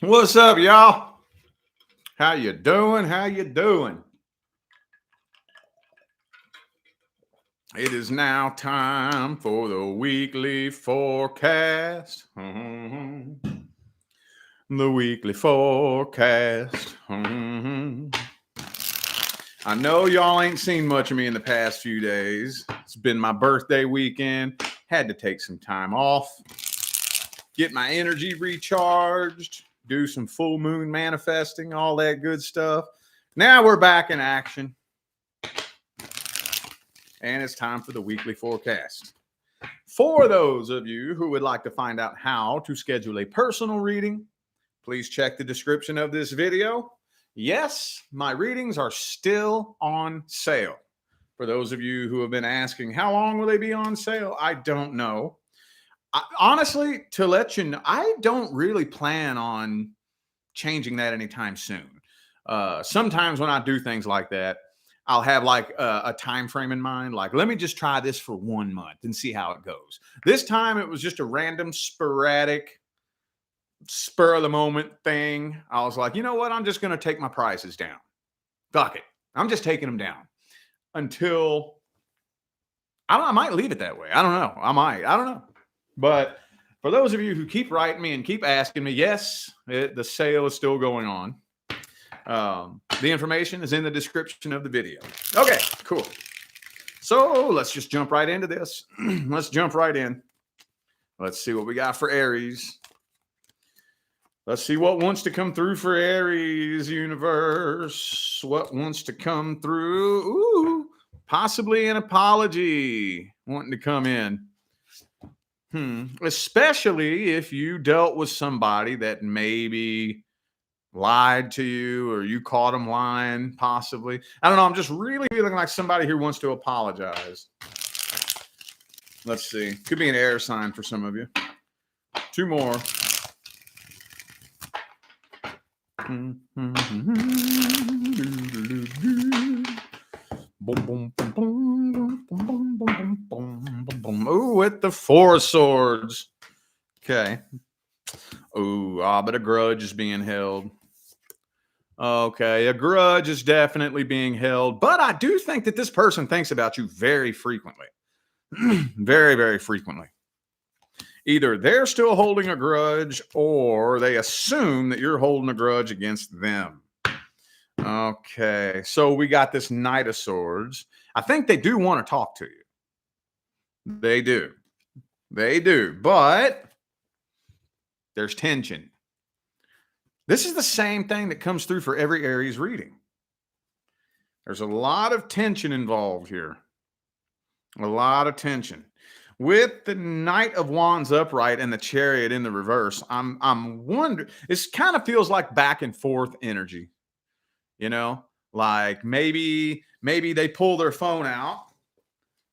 What's up, y'all? How you doing? How you doing? It is now time for the weekly forecast. The weekly forecast. I know y'all ain't seen much of me in the past few days. It's been my birthday weekend. Had to take some time off, get my energy recharged, do some full moon manifesting, all that good stuff. Now we're back in action. And it's time for the weekly forecast. For those of you who would like to find out how to schedule a personal reading, please check the description of this video. Yes, my readings are still on sale. For those of you who have been asking, how long will they be on sale? I don't know. Honestly, to let you know, I don't really plan on changing that anytime soon. Sometimes when I do things like that, I'll have like a time frame in mind. Like, let me just try this for 1 month and see how it goes. This time it was just a random, sporadic, spur of the moment thing. I was like, you know what? I'm just going to take my prices down. Fuck it. I'm just taking them down until I might leave it that way. I don't know. I don't know. But for those of you who keep writing me and keep asking me, yes, the sale is still going on. The information is in the description of the video. Okay, cool. So let's just jump right into this. Let's jump right in. Let's see what we got for Aries. Let's see what wants to come through for Aries universe. What wants to come through? Ooh, possibly an apology wanting to come in. Especially if you dealt with somebody that maybe lied to you or you caught them lying, possibly. I don't know. I'm just really feeling like somebody who wants to apologize. Let's see. Could be an air sign for some of you. 2 more. Ooh, with the 4 of Swords. Okay. Ooh, but a grudge is being held. Okay, a grudge is definitely being held, but I do think that this person thinks about you very frequently. Very, very frequently. Either they're still holding a grudge or they assume that you're holding a grudge against them. Okay, so we got this Knight of Swords. I think they do want to talk to you. They do. They do, but there's tension. This is the same thing that comes through for every Aries reading. There's a lot of tension involved here. A lot of tension. With the Knight of Wands upright and the Chariot in the reverse, I'm wondering, this kind of feels like back and forth energy. You know, like maybe they pull their phone out.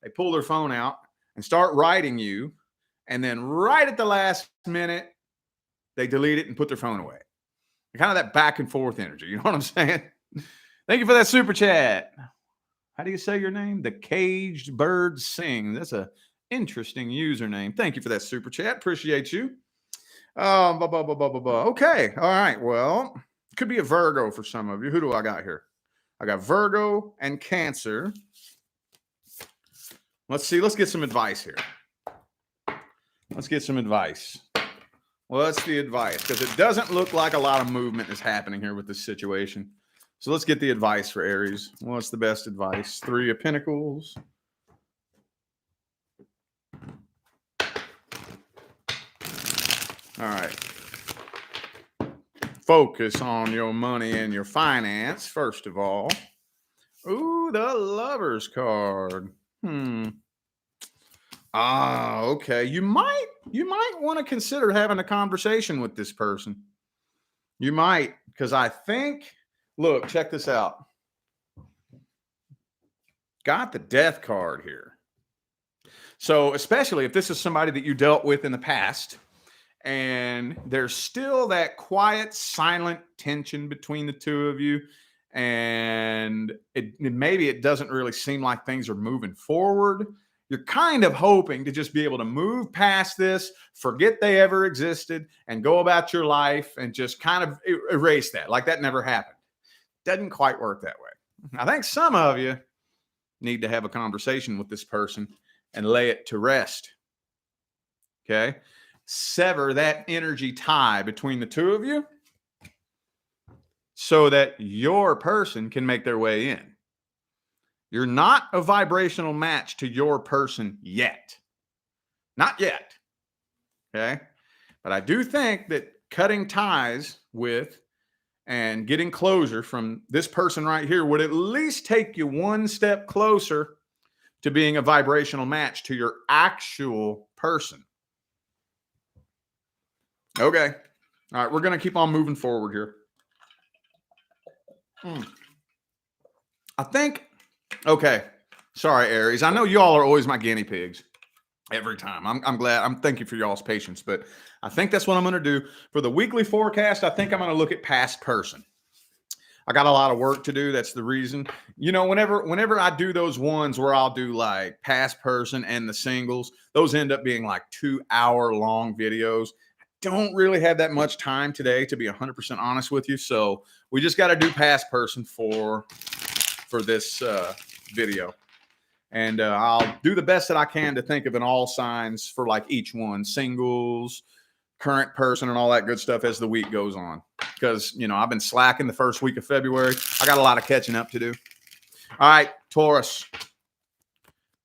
They pull their phone out and start writing you. And then right at the last minute, they delete it and put their phone away. Kind of that back and forth energy. You know what I'm saying? Thank you for that super chat. How do you say your name? The Caged Bird Sing. That's a interesting username. Thank you for that super chat. Appreciate you. Okay. All right. Well, could be a Virgo for some of you. Who do I got here? I got Virgo and Cancer. Let's see. Let's get some advice here. Let's get some advice. What's the advice? Because it doesn't look like a lot of movement is happening here with this situation. So let's get the advice for Aries. What's the best advice? 3 of Pentacles. All right. Focus on your money and your finance, first of all. Ooh, the Lover's card. Okay. You might want to consider having a conversation with this person. You might, because I think, look, check this out. Got the Death card here. So especially if this is somebody that you dealt with in the past, and there's still that quiet, silent tension between the two of you, and maybe it doesn't really seem like things are moving forward. You're kind of hoping to just be able to move past this, forget they ever existed, and go about your life and just kind of erase that, like that never happened. Doesn't quite work that way. I think some of you need to have a conversation with this person and lay it to rest. Okay? Sever that energy tie between the two of you so that your person can make their way in. You're not a vibrational match to your person yet. Not yet. Okay? But I do think that cutting ties with and getting closure from this person right here would at least take you one step closer to being a vibrational match to your actual person. Okay. All right. We're going to keep on moving forward here. I think, okay. Sorry, Aries. I know y'all are always my guinea pigs every time. I'm glad. Thank you for y'all's patience, but I think that's what I'm going to do for the weekly forecast. I think I'm going to look at past person. I got a lot of work to do. That's the reason. You know, whenever I do those ones where I'll do like past person and the singles, those end up being like 2-hour long videos. Don't really have that much time today, to be 100% honest with you. So we just got to do past person for this video. And I'll do the best that I can to think of an all signs for like each one, singles, current person, and all that good stuff as the week goes on. Because, you know, I've been slacking the first week of February. I got a lot of catching up to do. All right, Taurus.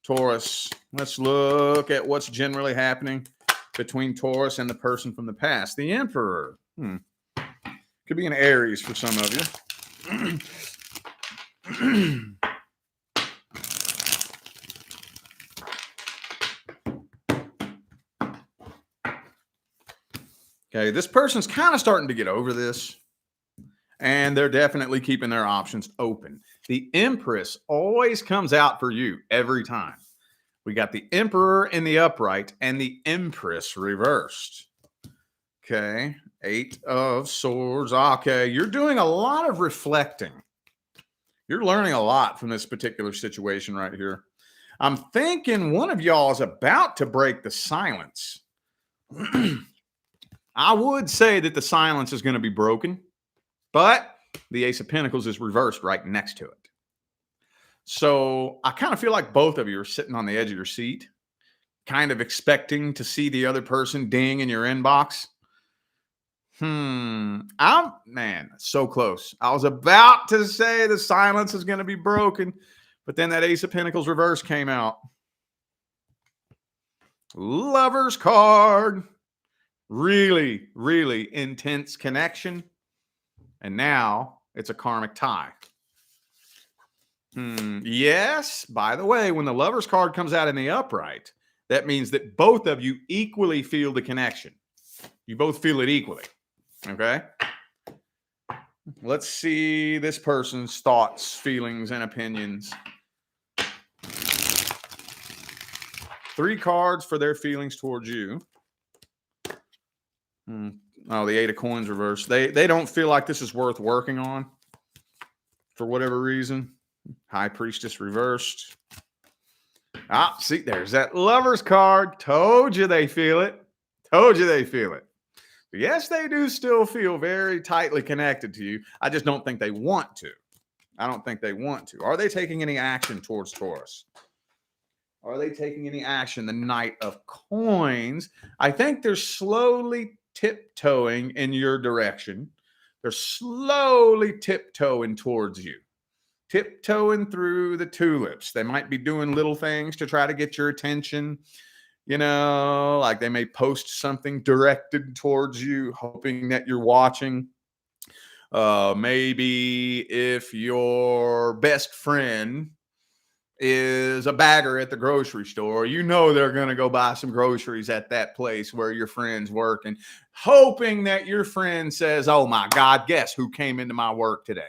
Let's look at what's generally happening between Taurus and the person from the past. The Emperor. Could be an Aries for some of you. Okay, this person's kind of starting to get over this, and they're definitely keeping their options open. The Empress always comes out for you every time. We got the Emperor in the upright and the Empress reversed. Okay, 8 of Swords. Okay, you're doing a lot of reflecting. You're learning a lot from this particular situation right here. I'm thinking one of y'all is about to break the silence. I would say that the silence is going to be broken, but the Ace of Pentacles is reversed right next to it. So I kind of feel like both of you are sitting on the edge of your seat, kind of expecting to see the other person ding in your inbox. Man, so close. I was about to say the silence is going to be broken, but then that Ace of Pentacles reverse came out. Lover's card. Really, really intense connection. And now it's a karmic tie. Yes, by the way, when the Lover's card comes out in the upright, that means that both of you equally feel the connection. You both feel it equally. Okay? Let's see this person's thoughts, feelings, and opinions. 3 cards for their feelings towards you. Oh, the 8 of Coins reversed. They don't feel like this is worth working on for whatever reason. High Priestess reversed. See, there's that Lover's card. Told you they feel it. Yes, they do still feel very tightly connected to you. I just don't think they want to. Are they taking any action towards Taurus? Are they taking any action? The Knight of Coins. I think they're slowly tiptoeing in your direction. They're slowly tiptoeing towards you. Tiptoeing through the tulips. They might be doing little things to try to get your attention. You know, like they may post something directed towards you, hoping that you're watching. Maybe if your best friend is a bagger at the grocery store, you know they're going to go buy some groceries at that place where your friend's working, hoping that your friend says, oh my God, guess who came into my work today?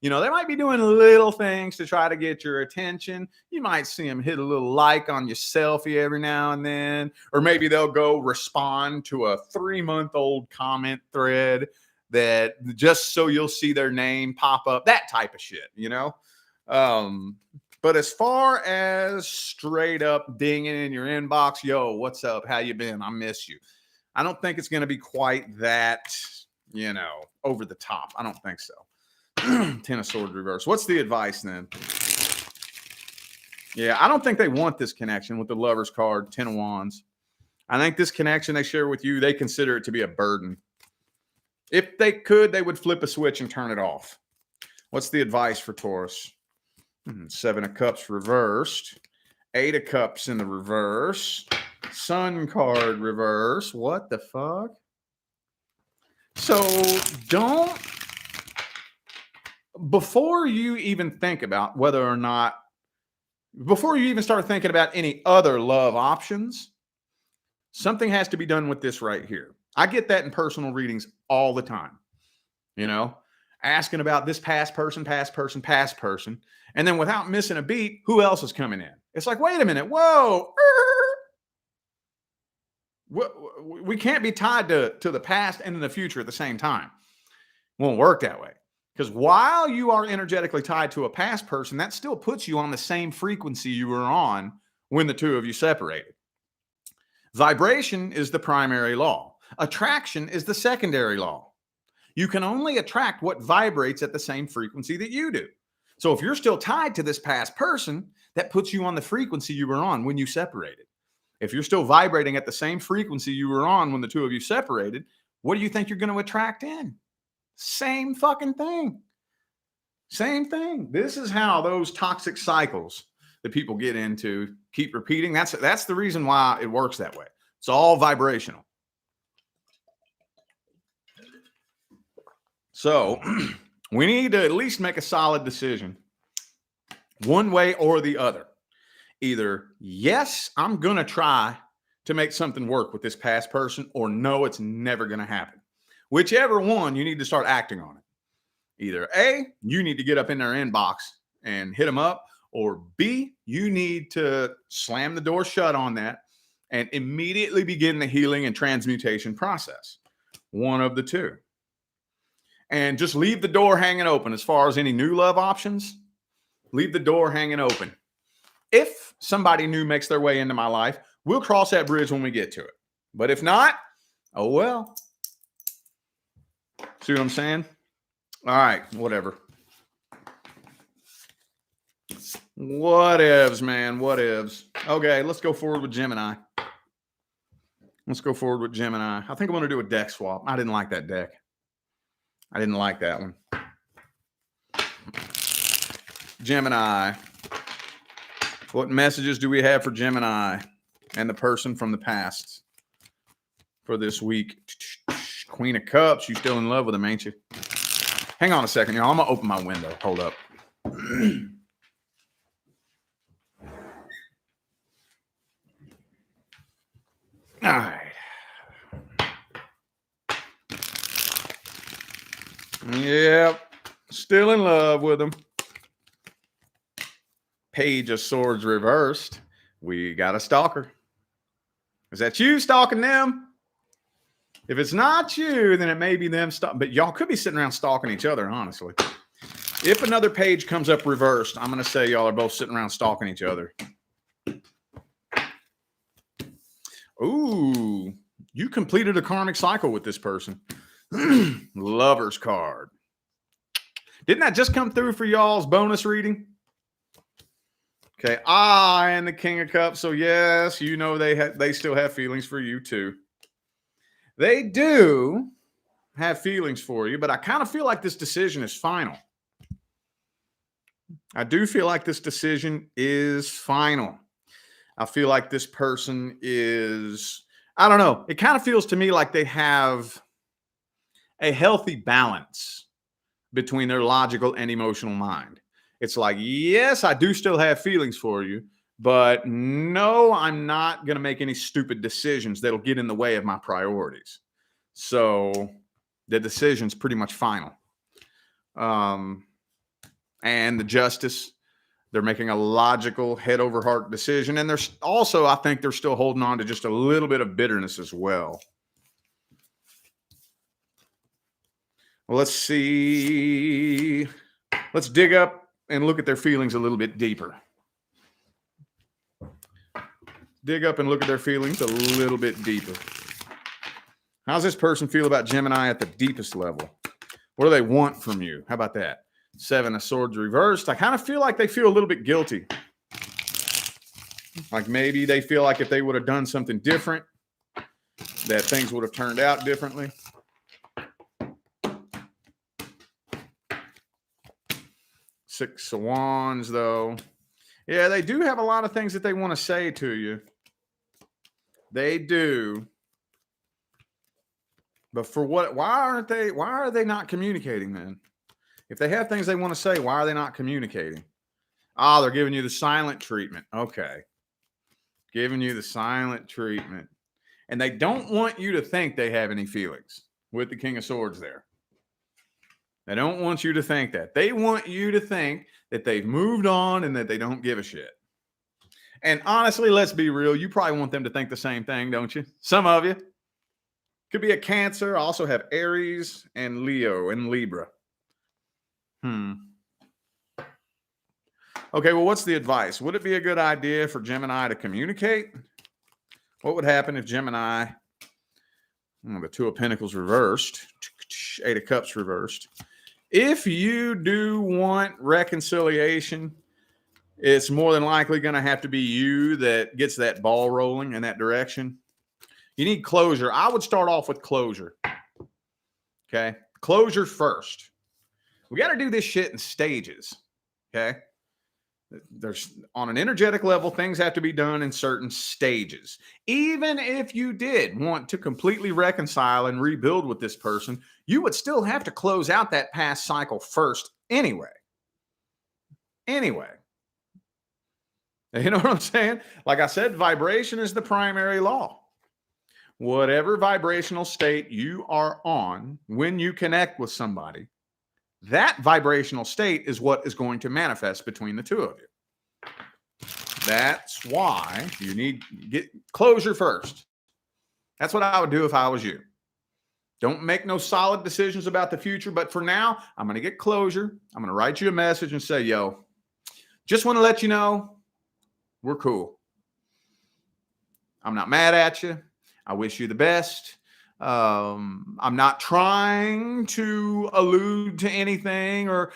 You know, they might be doing little things to try to get your attention. You might see them hit a little like on your selfie every now and then, or maybe they'll go respond to a 3-month-old comment thread that just so you'll see their name pop up, that type of shit, you know? But as far as straight up dinging in your inbox, yo, what's up? How you been? I miss you. I don't think it's going to be quite that, over the top. I don't think so. Ten of Swords reverse. What's the advice then? Yeah, I don't think they want this connection with the Lover's card, Ten of Wands. I think this connection they share with you, they consider it to be a burden. If they could, they would flip a switch and turn it off. What's the advice for Taurus? Seven of Cups reversed. Eight of Cups in the reverse. Sun card reverse. What the fuck? So before you even think about whether or not, before you even start thinking about any other love options, something has to be done with this right here. I get that in personal readings all the time, asking about this past person. And then without missing a beat, who else is coming in? It's like, wait a minute. Whoa. We can't be tied to the past and the future at the same time. Won't work that way. Because while you are energetically tied to a past person, that still puts you on the same frequency you were on when the two of you separated. Vibration is the primary law. Attraction is the secondary law. You can only attract what vibrates at the same frequency that you do. So if you're still tied to this past person, that puts you on the frequency you were on when you separated. If you're still vibrating at the same frequency you were on when the two of you separated, what do you think you're going to attract in? Same fucking thing. Same thing. This is how those toxic cycles that people get into keep repeating. That's the reason why it works that way. It's all vibrational. So we need to at least make a solid decision one way or the other. Either, yes, I'm going to try to make something work with this past person, or no, it's never going to happen. Whichever one, you need to start acting on it. Either A, you need to get up in their inbox and hit them up, or B, you need to slam the door shut on that and immediately begin the healing and transmutation process. One of the two. And just leave the door hanging open as far as any new love options. Leave the door hanging open. If somebody new makes their way into my life, we'll cross that bridge when we get to it. But if not, oh well. See what I'm saying? All right, whatever. Whatevs, man, whatevs. Okay, let's go forward with Gemini. I think I'm going to do a deck swap. I didn't like that deck. I didn't like that one. Gemini. What messages do we have for Gemini and the person from the past for this week? Queen of Cups. You still in love with him, ain't you? Hang on a second, y'all. I'm going to open my window. Hold up. All right. Yep. Still in love with him. Page of Swords reversed. We got a stalker. Is that you stalking them? If it's not you, then it may be them stalking. But y'all could be sitting around stalking each other, honestly. If another page comes up reversed, I'm going to say y'all are both sitting around stalking each other. Ooh, you completed a karmic cycle with this person. Lover's card. Didn't that just come through for y'all's bonus reading? Okay, and the King of Cups. So yes, you know they still have feelings for you too. They do have feelings for you, but I kind of feel like this decision is final. I do feel like this decision is final. I feel like this person is, I don't know. It kind of feels to me like they have a healthy balance between their logical and emotional mind. It's like, yes, I do still have feelings for you, but no, I'm not going to make any stupid decisions that'll get in the way of my priorities. So the decision's pretty much final. And the Justice, they're making a logical head over heart decision. And there's also, I think they're still holding on to just a little bit of bitterness as well. Well, let's see. Let's dig up and look at their feelings a little bit deeper. dig up and look at their feelings a little bit deeper. How's this person feel about Gemini at the deepest level? What do they want from you? How about that? 7 of Swords reversed. I kind of feel like they feel a little bit guilty. Like maybe they feel like if they would have done something different, that things would have turned out differently. Six of Wands, though. Yeah, they do have a lot of things that they want to say to you. They do. But for what? Why are they not communicating then? If they have things they want to say, why are they not communicating? Ah, they're giving you the silent treatment. Okay. Giving you the silent treatment. And they don't want you to think they have any feelings with the King of Swords there. They don't want you to think that. They want you to think that they've moved on and that they don't give a shit. And honestly, let's be real. You probably want them to think the same thing, don't you? Some of you. Could be a Cancer. I also have Aries and Leo and Libra. Okay, well, what's the advice? Would it be a good idea for Gemini to communicate? What would happen if Gemini, the Two of Pentacles reversed, 8 of Cups reversed. If you do want reconciliation, it's more than likely going to have to be you that gets that ball rolling in that direction. You need closure. I would start off with closure. Okay? Closure first. We got to do this shit in stages. Okay? There's on an energetic level, things have to be done in certain stages. Even if you did want to completely reconcile and rebuild with this person, you would still have to close out that past cycle first anyway. Anyway. You know what I'm saying? Like I said, vibration is the primary law. Whatever vibrational state you are on when you connect with somebody, that vibrational state is what is going to manifest between the two of you. That's why you need to get closure first. That's what I would do if I was you. Don't make no solid decisions about the future, but for now, I'm going to get closure. I'm going to write you a message and say, yo, just want to let you know we're cool. I'm not mad at you. I wish you the best. I'm not trying to allude to anything or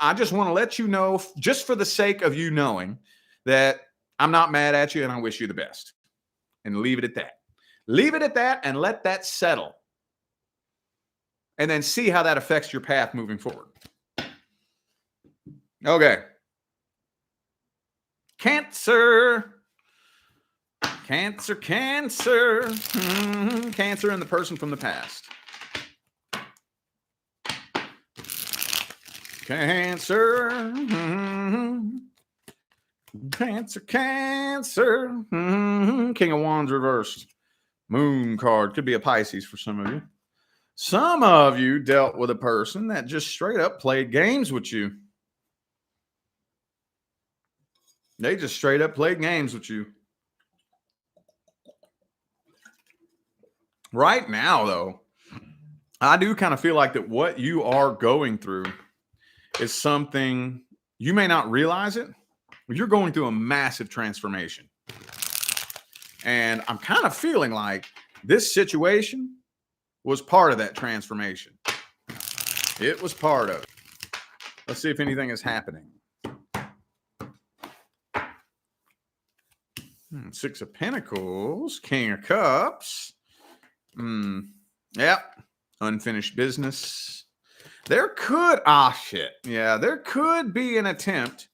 I just want to let you know, just for the sake of you knowing, that I'm not mad at you and I wish you the best. And leave it at that. Leave it at that and let that settle. And then see how that affects your path moving forward. Okay. Cancer. Cancer. Cancer and the person from the past. Cancer. Cancer. King of Wands reversed. Moon card. Could be a Pisces for some of you. Some of you dealt with a person that just straight up played games with you. They just straight up played games with you. Right now, though, I do kind of feel like that what you are going through is something you may not realize it, but you're going through a massive transformation. And I'm kind of feeling like this situation was part of that transformation. It was part of it. Let's see if anything is happening. 6 of Pentacles, King of Cups. Yep. Unfinished business. There could be an attempt.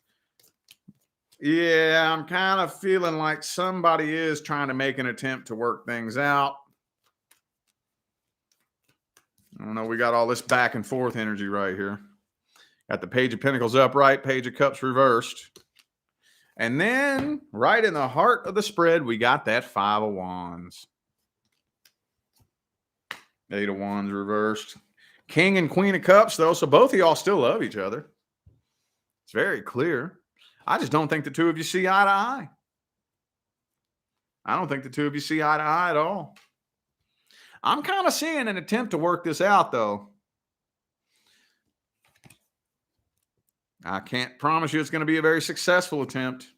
Yeah, I'm kind of feeling like somebody is trying to make an attempt to work things out. I don't know. We got all this back and forth energy right here. Got the Page of Pentacles upright, Page of Cups reversed. And then right in the heart of the spread, we got that 5 of Wands. 8 of Wands reversed. King and Queen of Cups, though. So both of y'all still love each other. It's very clear. I just don't think the two of you see eye to eye. I don't think the two of you see eye to eye at all. I'm kind of seeing an attempt to work this out, though. I can't promise you it's going to be a very successful attempt.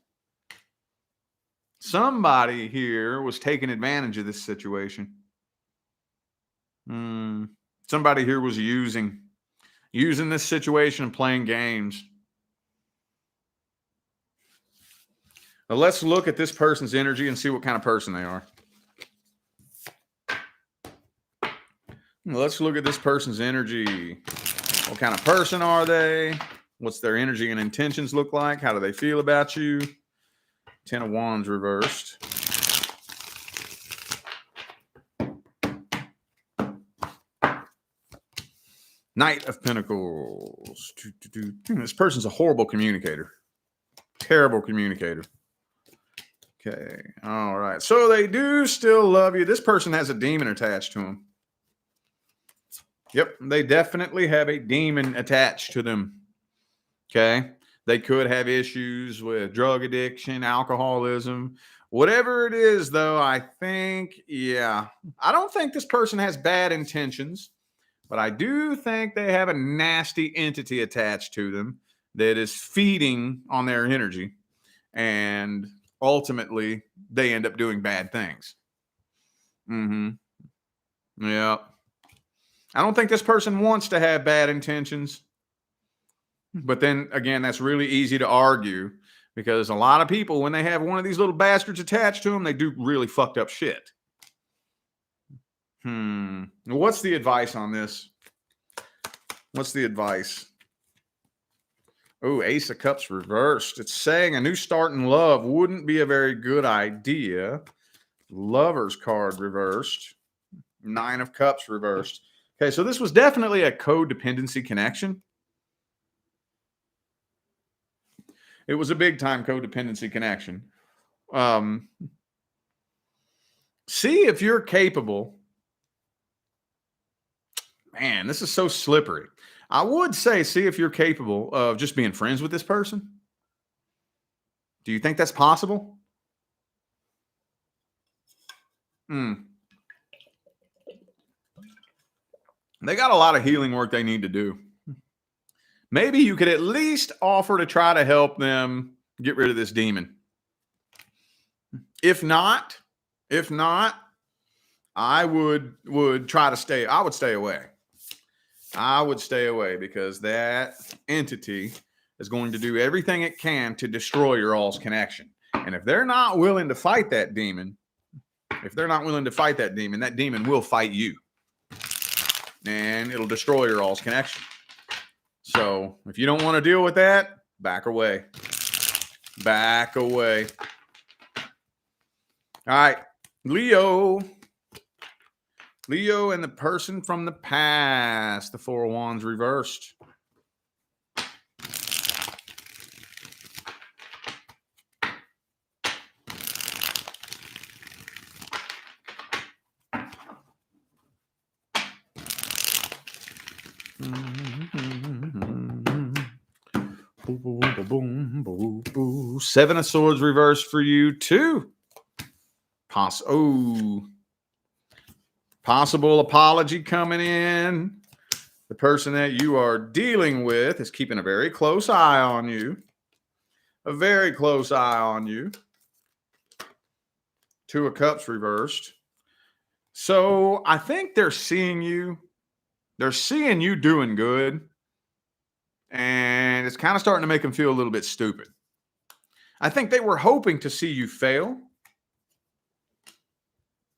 Somebody here was taking advantage of this situation. Somebody here was using this situation and playing games. Now let's look at this person's energy and see what kind of person they are. Let's look at this person's energy. What kind of person are they? What's their energy and intentions look like? How do they feel about you? 10 of Wands reversed. Knight of Pentacles. This person's a horrible communicator. Terrible communicator. Okay. All right. So they do still love you. This person has a demon attached to them. Yep. They definitely have a demon attached to them. Okay. They could have issues with drug addiction, alcoholism, whatever it is, though. I think, yeah, I don't think this person has bad intentions, but I do think they have a nasty entity attached to them that is feeding on their energy. And ultimately, they end up doing bad things. Yeah. I don't think this person wants to have bad intentions. But then again, that's really easy to argue because a lot of people, when they have one of these little bastards attached to them, they do really fucked up shit. What's the advice on this? What's the advice? Oh, Ace of Cups reversed. It's saying a new start in love wouldn't be a very good idea. Lover's card reversed. 9 of Cups reversed. Okay, so this was definitely a codependency connection. It was a big-time codependency connection. See if you're capable. Man, this is so slippery. I would say see if you're capable of just being friends with this person. Do you think that's possible? They got a lot of healing work they need to do. Maybe you could at least offer to try to help them get rid of this demon. If not, I would try to stay. I would stay away. I would stay away because that entity is going to do everything it can to destroy your all's connection. And if they're not willing to fight that demon, that demon will fight you. And it'll destroy your all's connection. So if you don't want to deal with that, back away. Back away. All right. Leo and the person from the past. The 4 of Wands reversed. Seven of Swords reversed for you too. Possible apology coming in. The person that you are dealing with is keeping a very close eye on you. A very close eye on you. 2 of Cups reversed. So I think they're seeing you. They're seeing you doing good. And it's kind of starting to make them feel a little bit stupid. I think they were hoping to see you fail.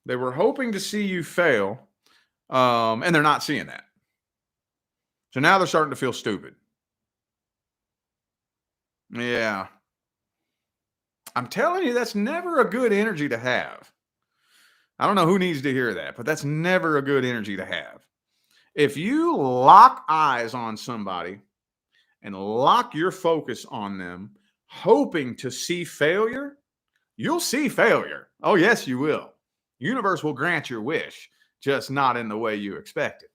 They were hoping to see you fail. And they're not seeing that. So now they're starting to feel stupid. Yeah. I'm telling you, that's never a good energy to have. I don't know who needs to hear that, but that's never a good energy to have. If you lock eyes on somebody and lock your focus on them, hoping to see failure, you'll see failure. Oh, yes, you will. Universe will grant your wish, just not in the way you expect it.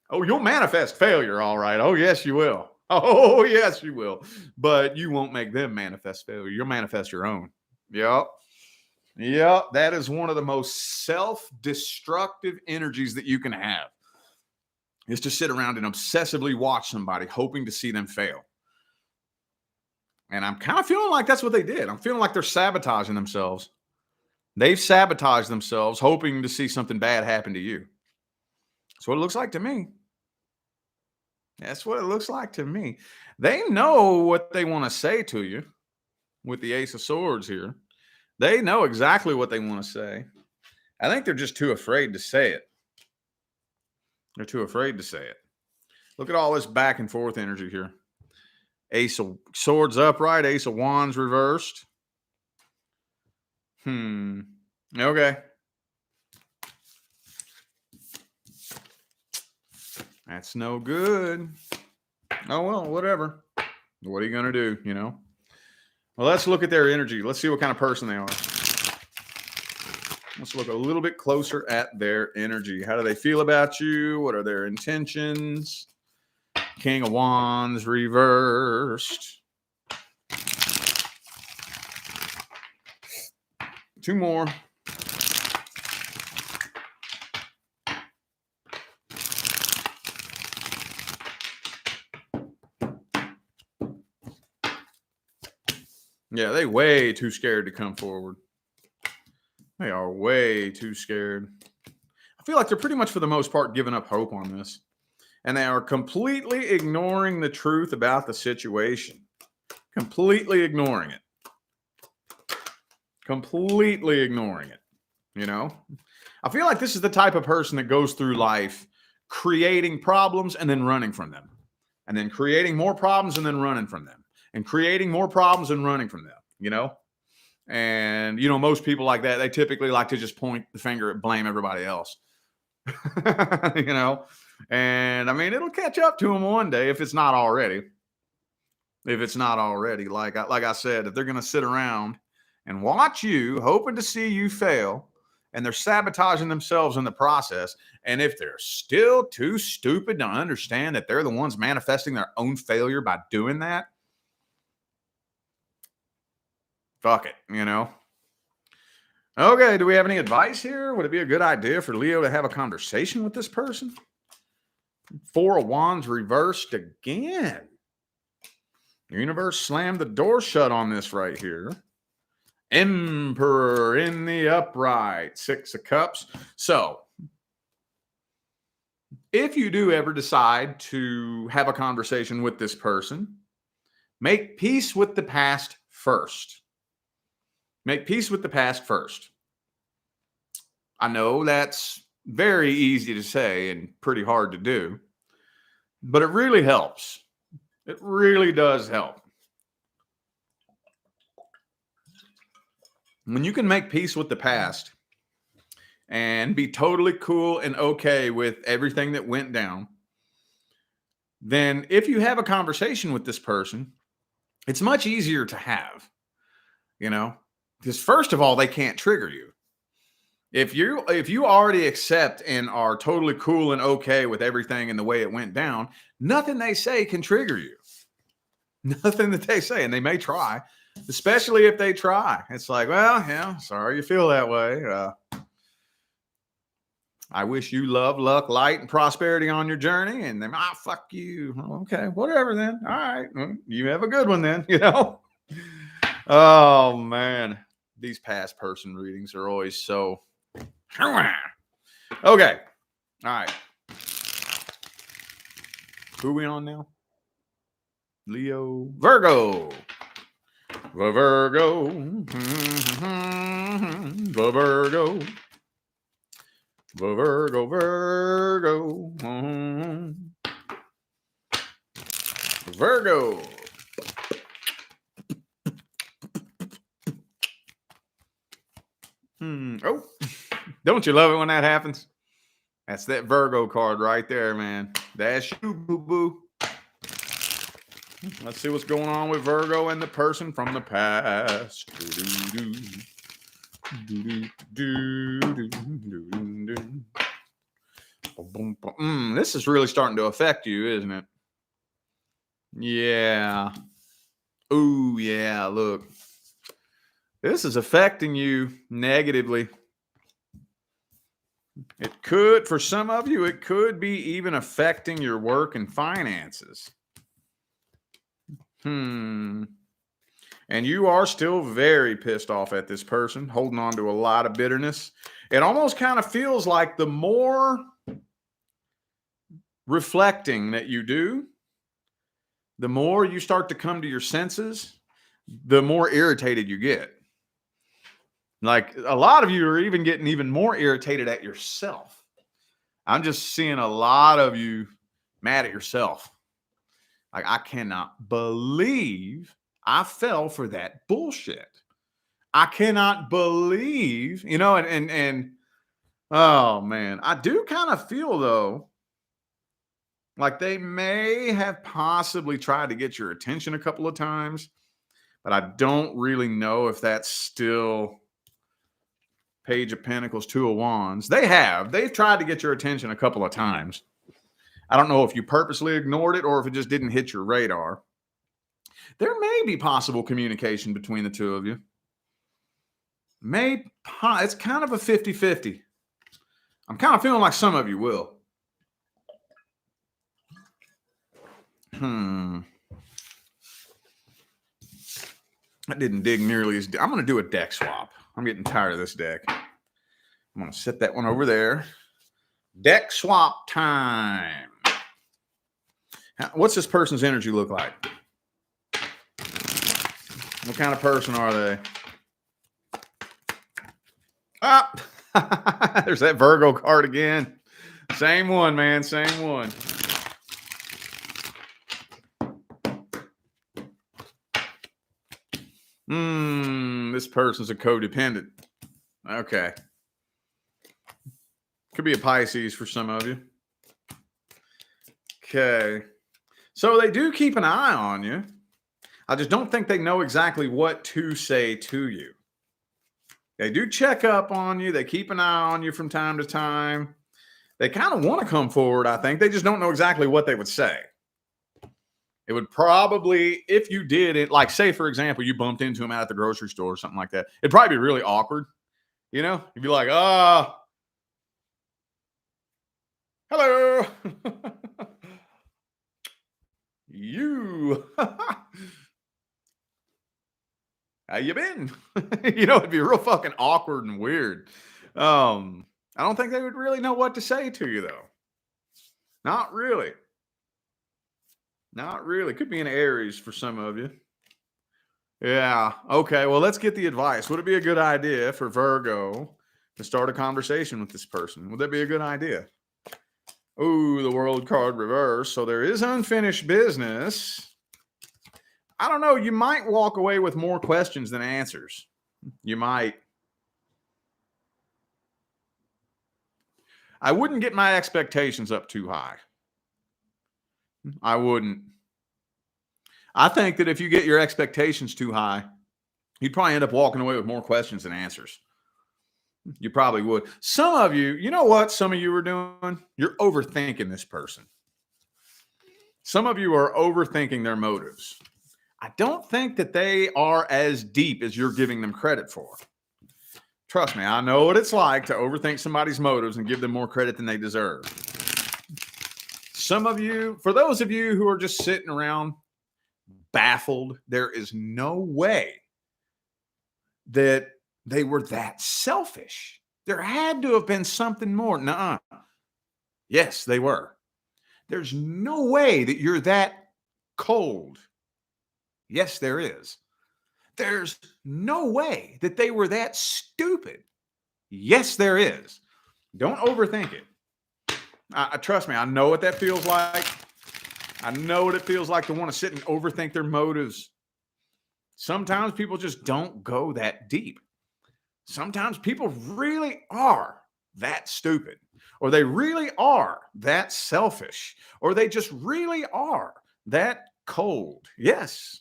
Oh, you'll manifest failure, all right. Oh, yes, you will. Oh, yes, you will. But you won't make them manifest failure. You'll manifest your own. Yep. That is one of the most self-destructive energies that you can have, is to sit around and obsessively watch somebody hoping to see them fail. And I'm kind of feeling like that's what they did. I'm feeling like they're sabotaging themselves. They've sabotaged themselves, hoping to see something bad happen to you. That's what it looks like to me. That's what it looks like to me. They know what they want to say to you with the Ace of Swords here. They know exactly what they want to say. I think they're just too afraid to say it. They're too afraid to say it. Look at all this back and forth energy here. Ace of Swords upright, Ace of Wands reversed. Okay. That's no good. Oh, well, whatever. What are you going to do, you know? Well, let's look at their energy. Let's see what kind of person they are. Let's look a little bit closer at their energy. How do they feel about you? What are their intentions? King of Wands reversed. Two more. Yeah, they way too scared to come forward. They are way too scared. I feel like they're pretty much, for the most part, giving up hope on this. And they are completely ignoring the truth about the situation. Completely ignoring it. Completely ignoring it. You know? I feel like this is the type of person that goes through life creating problems and then running from them. And then creating more problems and then running from them. And creating more problems and running from them, you know? And, you know, most people like that, they typically like to just point the finger and blame everybody else. You know? And, I mean, it'll catch up to them one day if it's not already. If it's not already. Like I said, if they're going to sit around and watch you, hoping to see you fail, and they're sabotaging themselves in the process, and if they're still too stupid to understand that they're the ones manifesting their own failure by doing that, fuck it, you know? Okay, do we have any advice here? Would it be a good idea for Leo to have a conversation with this person? Four of Wands reversed again. The universe slammed the door shut on this right here. Emperor in the upright. Six of Cups. So, if you do ever decide to have a conversation with this person, make peace with the past first. Make peace with the past first. I know that's very easy to say and pretty hard to do, but it really helps. It really does help. When you can make peace with the past and be totally cool and okay with everything that went down, then if you have a conversation with this person, it's much easier to have, you know? Because first of all, they can't trigger you. If you already accept and are totally cool and okay with everything and the way it went down, nothing they say can trigger you. Nothing that they say, and they may try, especially if they try. It's like, well, yeah, sorry you feel that way. I wish you love, luck, light, and prosperity on your journey. And then, fuck you. Okay, whatever then. All right, you have a good one then, you know? Oh, man. These past person readings are always so... Okay. All right. Who are we on now? Leo. Virgo. The Virgo. The Virgo. The Virgo. Virgo. Virgo. Oh, don't you love it when that happens? That's that Virgo card right there, man. That's you, boo-boo. Let's see what's going on with Virgo and the person from the past. This is really starting to affect you, isn't it? Yeah. Oh, yeah, look. This is affecting you negatively. It could, for some of you, it could be even affecting your work and finances. And you are still very pissed off at this person, holding on to a lot of bitterness. It almost kind of feels like the more reflecting that you do, the more you start to come to your senses, the more irritated you get. Like a lot of you are even getting even more irritated at yourself. I'm just seeing a lot of you mad at yourself. Like, I cannot believe I fell for that bullshit. I cannot believe, and oh man, I do kind of feel though, like they may have possibly tried to get your attention a couple of times, but I don't really know if that's still Page of Pentacles, Two of Wands. They've tried to get your attention a couple of times. I don't know if you purposely ignored it or if it just didn't hit your radar. There may be possible communication between the two of you. It's kind of a 50-50. I'm kind of feeling like some of you will. I didn't dig nearly as deep. I'm going to do a deck swap. I'm getting tired of this deck. I'm going to set that one over there. Deck swap time. What's this person's energy look like? What kind of person are they? Ah, there's that Virgo card again. Same one, man. Same one. This person's a codependent. Okay. Could be a Pisces for some of you. Okay. So they do keep an eye on you. I just don't think they know exactly what to say to you. They do check up on you. They keep an eye on you from time to time. They kind of want to come forward, I think. They just don't know exactly what they would say. It would probably, if you did it, like say, for example, you bumped into him out at the grocery store or something like that, it'd probably be really awkward. You know, you'd be like, hello. You. How you been? It'd be real fucking awkward and weird. I don't think they would really know what to say to you, though. Not really. Not really. Could be an Aries for some of you. Yeah. Okay. Well, let's get the advice. Would it be a good idea for Virgo to start a conversation with this person? Would that be a good idea? Ooh, the World card reverse. So there is unfinished business. I don't know. You might walk away with more questions than answers. You might. I wouldn't get my expectations up too high. I wouldn't. I think that if you get your expectations too high, you'd probably end up walking away with more questions than answers. You probably would. Some of you, you know what some of you are doing? You're overthinking this person. Some of you are overthinking their motives. I don't think that they are as deep as you're giving them credit for. Trust me, I know what it's like to overthink somebody's motives and give them more credit than they deserve. Some of you, for those of you who are just sitting around baffled, there is no way that they were that selfish. There had to have been something more. Nuh-uh. Yes, they were. There's no way that you're that cold. Yes, there is. There's no way that they were that stupid. Yes, there is. Don't overthink it. Trust me, I know what that feels like. I know what it feels like to want to sit and overthink their motives. Sometimes people just don't go that deep. Sometimes people really are that stupid, or they really are that selfish, or they just really are that cold. Yes.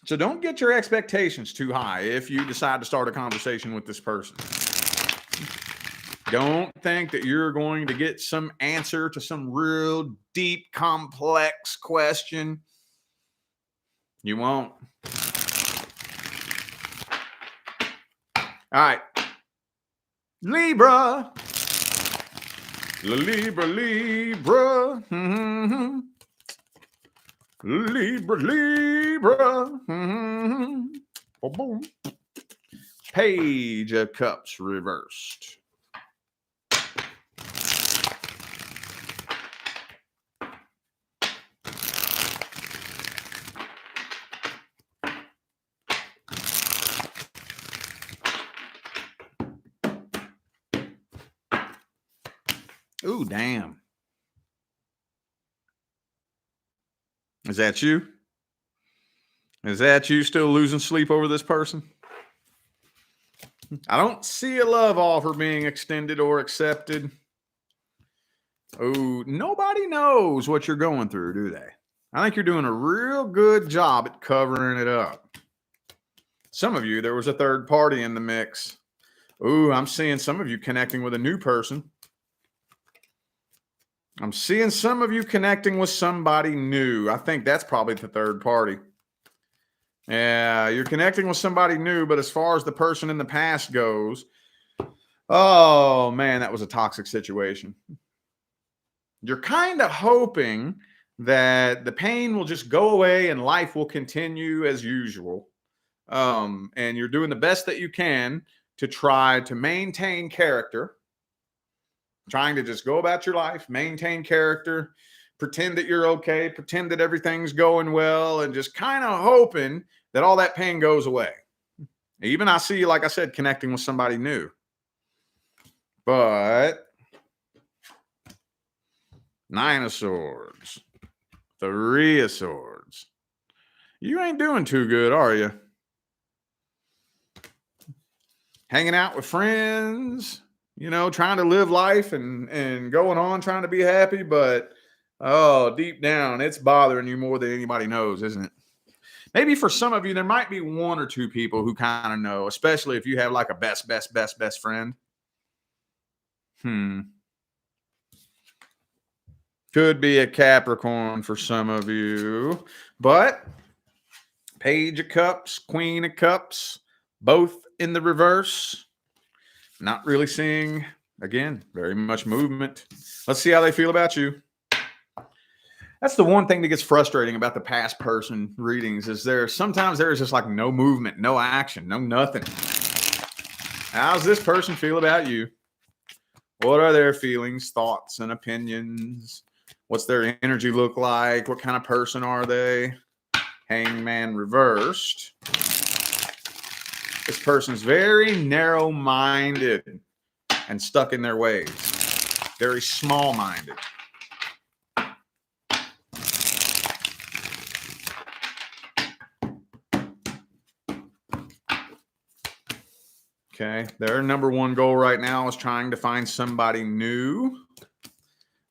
So don't get your expectations too high if you decide to start a conversation with this person. Don't think that you're going to get some answer to some real deep, complex question. You won't. All right. Libra. Libra. Mm-hmm. Libra, Libra. Boom, boom. Page of Cups reversed. Ooh, damn. Is that you? Is that you still losing sleep over this person? I don't see a love offer being extended or accepted. Oh, nobody knows what you're going through, do they? I think you're doing a real good job at covering it up. Some of you, there was a third party in the mix. Ooh, I'm seeing some of you connecting with a new person. I'm seeing some of you connecting with somebody new. I think that's probably the third party. Yeah, you're connecting with somebody new, but as far as the person in the past goes, oh man, that was a toxic situation. You're kind of hoping that the pain will just go away and life will continue as usual. And you're doing the best that you can to try to maintain character, trying to just go about your life, maintain character, pretend that you're okay, pretend that everything's going well, and just kind of hoping that all that pain goes away. Even I see you, like I said, connecting with somebody new. But Nine of Swords, Three of Swords. You ain't doing too good, are you? Hanging out with friends, you know, trying to live life and going on, trying to be happy, but oh, deep down, it's bothering you more than anybody knows, isn't it? Maybe for some of you, there might be one or two people who kind of know, especially if you have like a best friend. Could be a Capricorn for some of you, but Page of Cups, Queen of Cups, both in the reverse. Not really seeing, again, very much movement. Let's see how they feel about you. That's the one thing that gets frustrating about the past person readings is sometimes there is just like no movement, no action, no nothing. How's this person feel about you? What are their feelings, thoughts, and opinions? What's their energy look like? What kind of person are they? Hangman reversed. This person's very narrow-minded and stuck in their ways. Very small-minded. Okay, their number one goal right now is trying to find somebody new.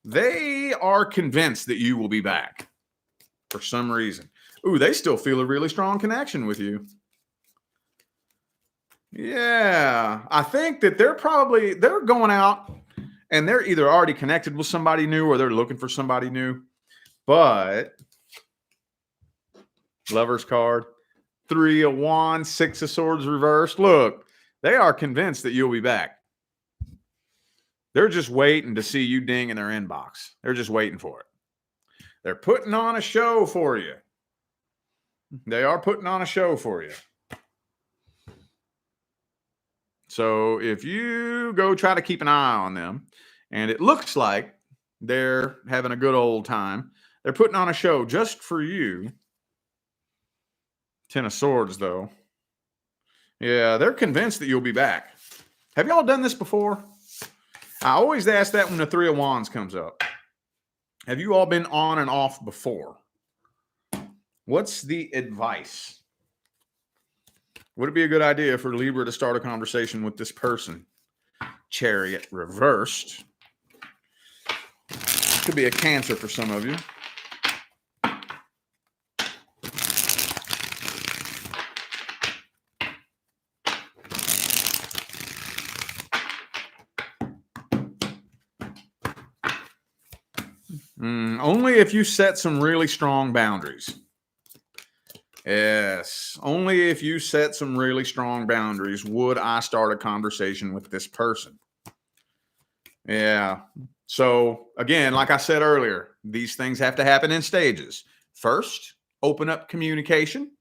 They are convinced that you will be back for some reason. Ooh, they still feel a really strong connection with you. Yeah, I think that they're going out and they're either already connected with somebody new or they're looking for somebody new. But Lover's card, Three of Wands, Six of Swords reversed. Look, they are convinced that you'll be back. They're just waiting to see you ding in their inbox. They're just waiting for it. They're putting on a show for you. They are putting on a show for you. So if you go try to keep an eye on them, and it looks like they're having a good old time, they're putting on a show just for you. Ten of Swords, though. Yeah, they're convinced that you'll be back. Have y'all done this before? I always ask that when the Three of Wands comes up. Have you all been on and off before? What's the advice? Would it be a good idea for Libra to start a conversation with this person? Chariot reversed. Could be a Cancer for some of you. Only if you set some really strong boundaries. Yes, only if you set some really strong boundaries would I start a conversation with this person. Yeah. So again, like I said earlier, these things have to happen in stages. First, open up communication.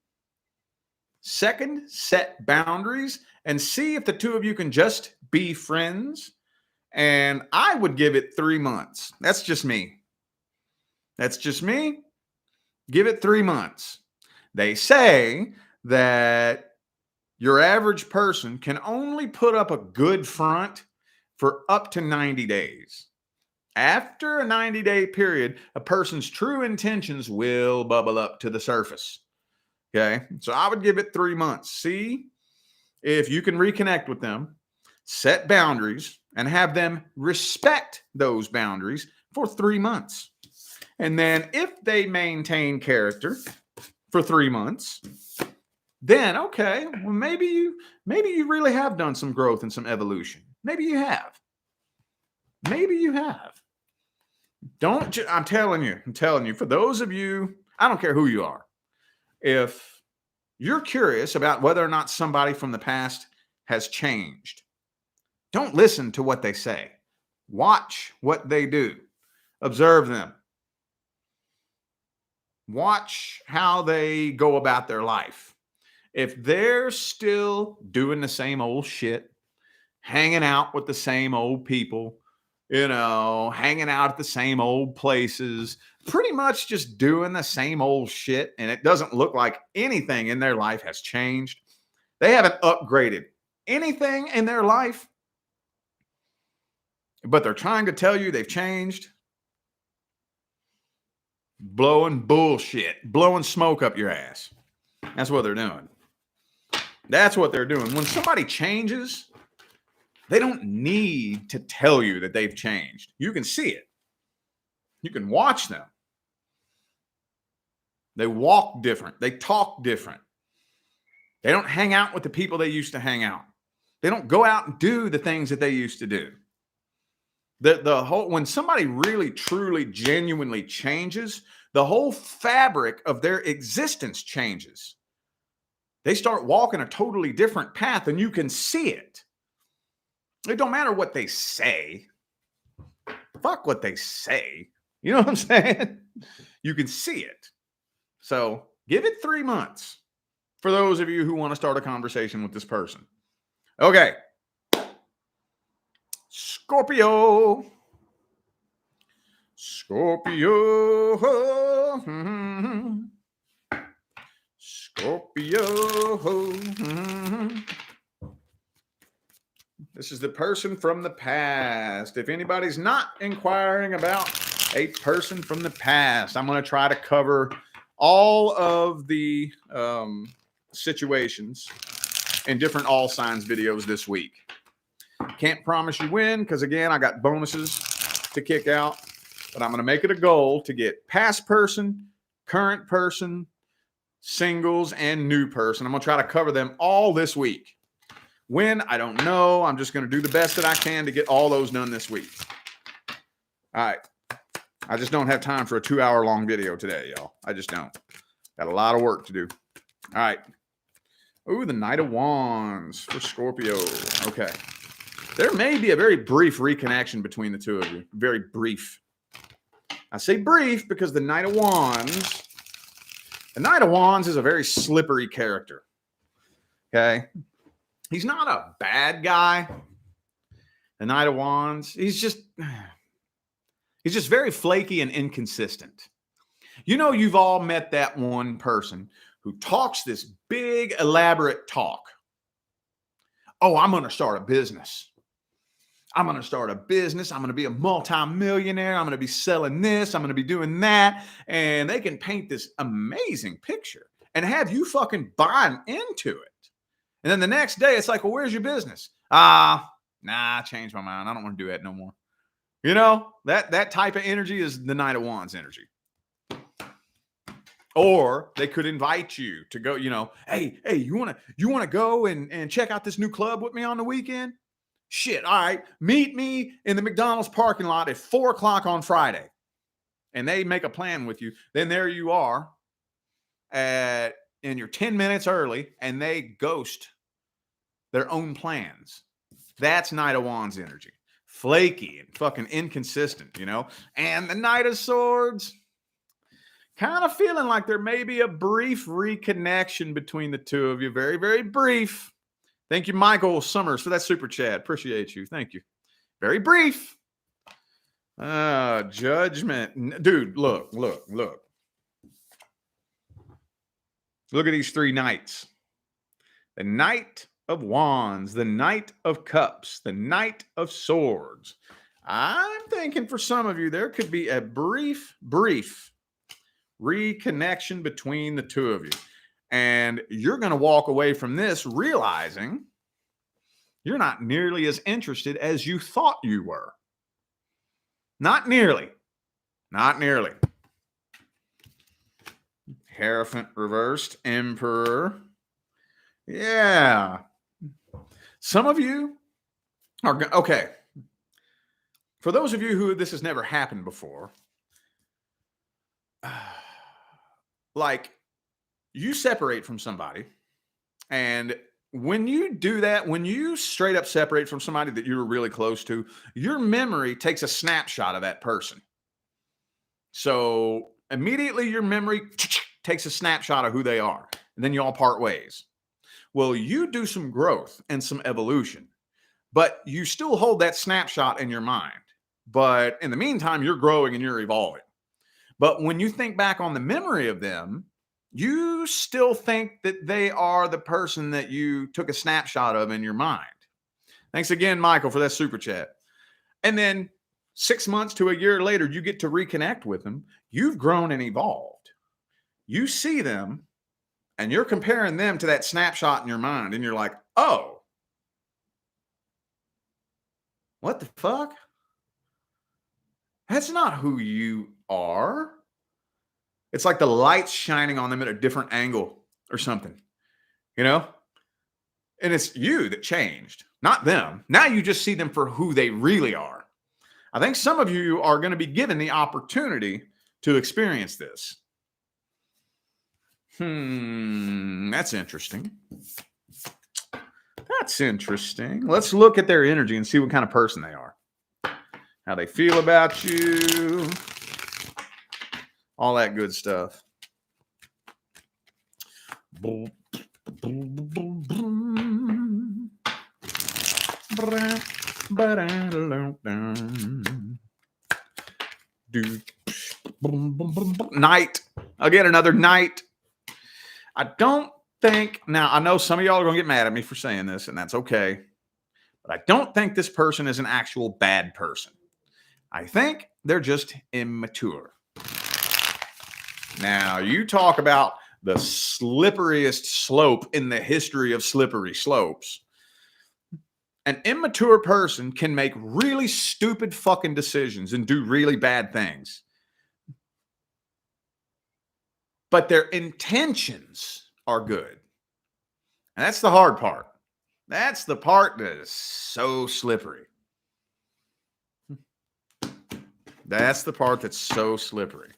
Second, set boundaries and see if the two of you can just be friends. And I would give it 3 months. That's just me. That's just me. Give it 3 months. They say that your average person can only put up a good front for up to 90 days. After a 90-day period, a person's true intentions will bubble up to the surface. Okay, so I would give it 3 months. See if you can reconnect with them, set boundaries, and have them respect those boundaries for 3 months. And then if they maintain character for 3 months, then okay, well maybe you really have done some growth and some evolution. Maybe you have. Maybe you have. I'm telling you, for those of you, I don't care who you are. If you're curious about whether or not somebody from the past has changed, don't listen to what they say. Watch what they do. Observe them. Watch how they go about their life. If they're still doing the same old shit, hanging out with the same old people, hanging out at the same old places, pretty much just doing the same old shit, and it doesn't look like anything in their life has changed. They haven't upgraded anything in their life, but they're trying to tell you they've changed. Blowing bullshit, blowing smoke up your ass. That's what they're doing. That's what they're doing. When somebody changes, they don't need to tell you that they've changed. You can see it. You can watch them. They walk different. They talk different. They don't hang out with the people they used to hang out. They don't go out and do the things that they used to do. When somebody really, truly, genuinely changes, the whole fabric of their existence changes. They start walking a totally different path, and you can see it. It don't matter what they say. Fuck what they say. You know what I'm saying? You can see it. So give it 3 months for those of you who want to start a conversation with this person. Okay. Scorpio. Scorpio. Scorpio. This is the person from the past. If anybody's not inquiring about a person from the past, I'm going to try to cover all of the situations in different all signs videos this week. Can't promise you when, because again, I got bonuses to kick out, but I'm going to make it a goal to get past person, current person, singles, and new person. I'm going to try to cover them all this week. When, I don't know. I'm just going to do the best that I can to get all those done this week. All right. I just don't have time for a 2-hour long video today, y'all. I just don't. Got a lot of work to do. All right. Ooh, the Knight of Wands for Scorpio. Okay. There may be a very brief reconnection between the two of you. Very brief. I say brief because the Knight of Wands is a very slippery character. Okay. He's not a bad guy. The Knight of Wands, he's just very flaky and inconsistent. You know, you've all met that one person who talks this big, elaborate talk. Oh, I'm going to start a business. I'm going to start a business. I'm going to be a multimillionaire. I'm going to be selling this. I'm going to be doing that. And they can paint this amazing picture and have you fucking buying into it. And then the next day, it's like, well, where's your business? Nah, I changed my mind. I don't want to do that no more. You know, that type of energy is the Knight of Wands energy. Or they could invite you to go, hey, you want to go and check out this new club with me on the weekend? Shit, all right. Meet me in the McDonald's parking lot at 4:00 on Friday. And they make a plan with you. Then there you are and you're 10 minutes early and they ghost their own plans. That's Knight of Wands energy. Flaky and fucking inconsistent, And the Knight of Swords, kind of feeling like there may be a brief reconnection between the two of you. Very, very brief. Thank you, Michael Summers, for that super chat. Appreciate you. Thank you. Very brief. Judgment. Dude, look. Look at these three knights. The Knight of Wands, the Knight of Cups, the Knight of Swords. I'm thinking for some of you, there could be a brief reconnection between the two of you. And you're going to walk away from this realizing you're not nearly as interested as you thought you were. Not nearly. Not nearly. Hierophant reversed. Emperor. Yeah. Some of you are okay. For those of you who this has never happened before, like you separate from somebody, and when you do that, when you straight up separate from somebody that you're really close to, your memory takes a snapshot of that person. So immediately your memory takes a snapshot of who they are, and then you all part ways. Well, you do some growth and some evolution, but you still hold that snapshot in your mind. But in the meantime, you're growing and you're evolving. But when you think back on the memory of them, you still think that they are the person that you took a snapshot of in your mind. Thanks again, Michael, for that super chat. And then 6 months to a year later, you get to reconnect with them. You've grown and evolved. You see them and you're comparing them to that snapshot in your mind. And you're like, oh, what the fuck? That's not who you are. It's like the light's shining on them at a different angle or something, you know? And it's you that changed, not them. Now you just see them for who they really are. I think some of you are going to be given the opportunity to experience this. That's interesting. That's interesting. Let's look at their energy and see what kind of person they are. How they feel about you. All that good stuff. Night. Again, another night. I don't think, now I know some of y'all are going to get mad at me for saying this, and that's okay. But I don't think this person is an actual bad person. I think they're just immature. Now, you talk about the slipperiest slope in the history of slippery slopes. An immature person can make really stupid fucking decisions and do really bad things. But their intentions are good. And that's the hard part. That's the part that is so slippery. That's the part that's so slippery.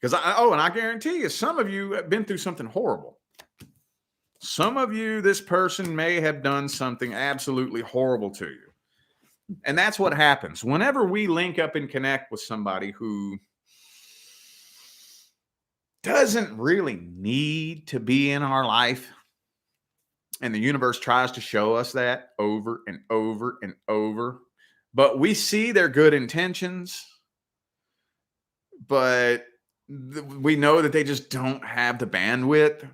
Because and I guarantee you, some of you have been through something horrible. Some of you, this person may have done something absolutely horrible to you. And that's what happens. Whenever we link up and connect with somebody who doesn't really need to be in our life, and the universe tries to show us that over and over and over, but we see their good intentions, but we know that they just don't have the bandwidth.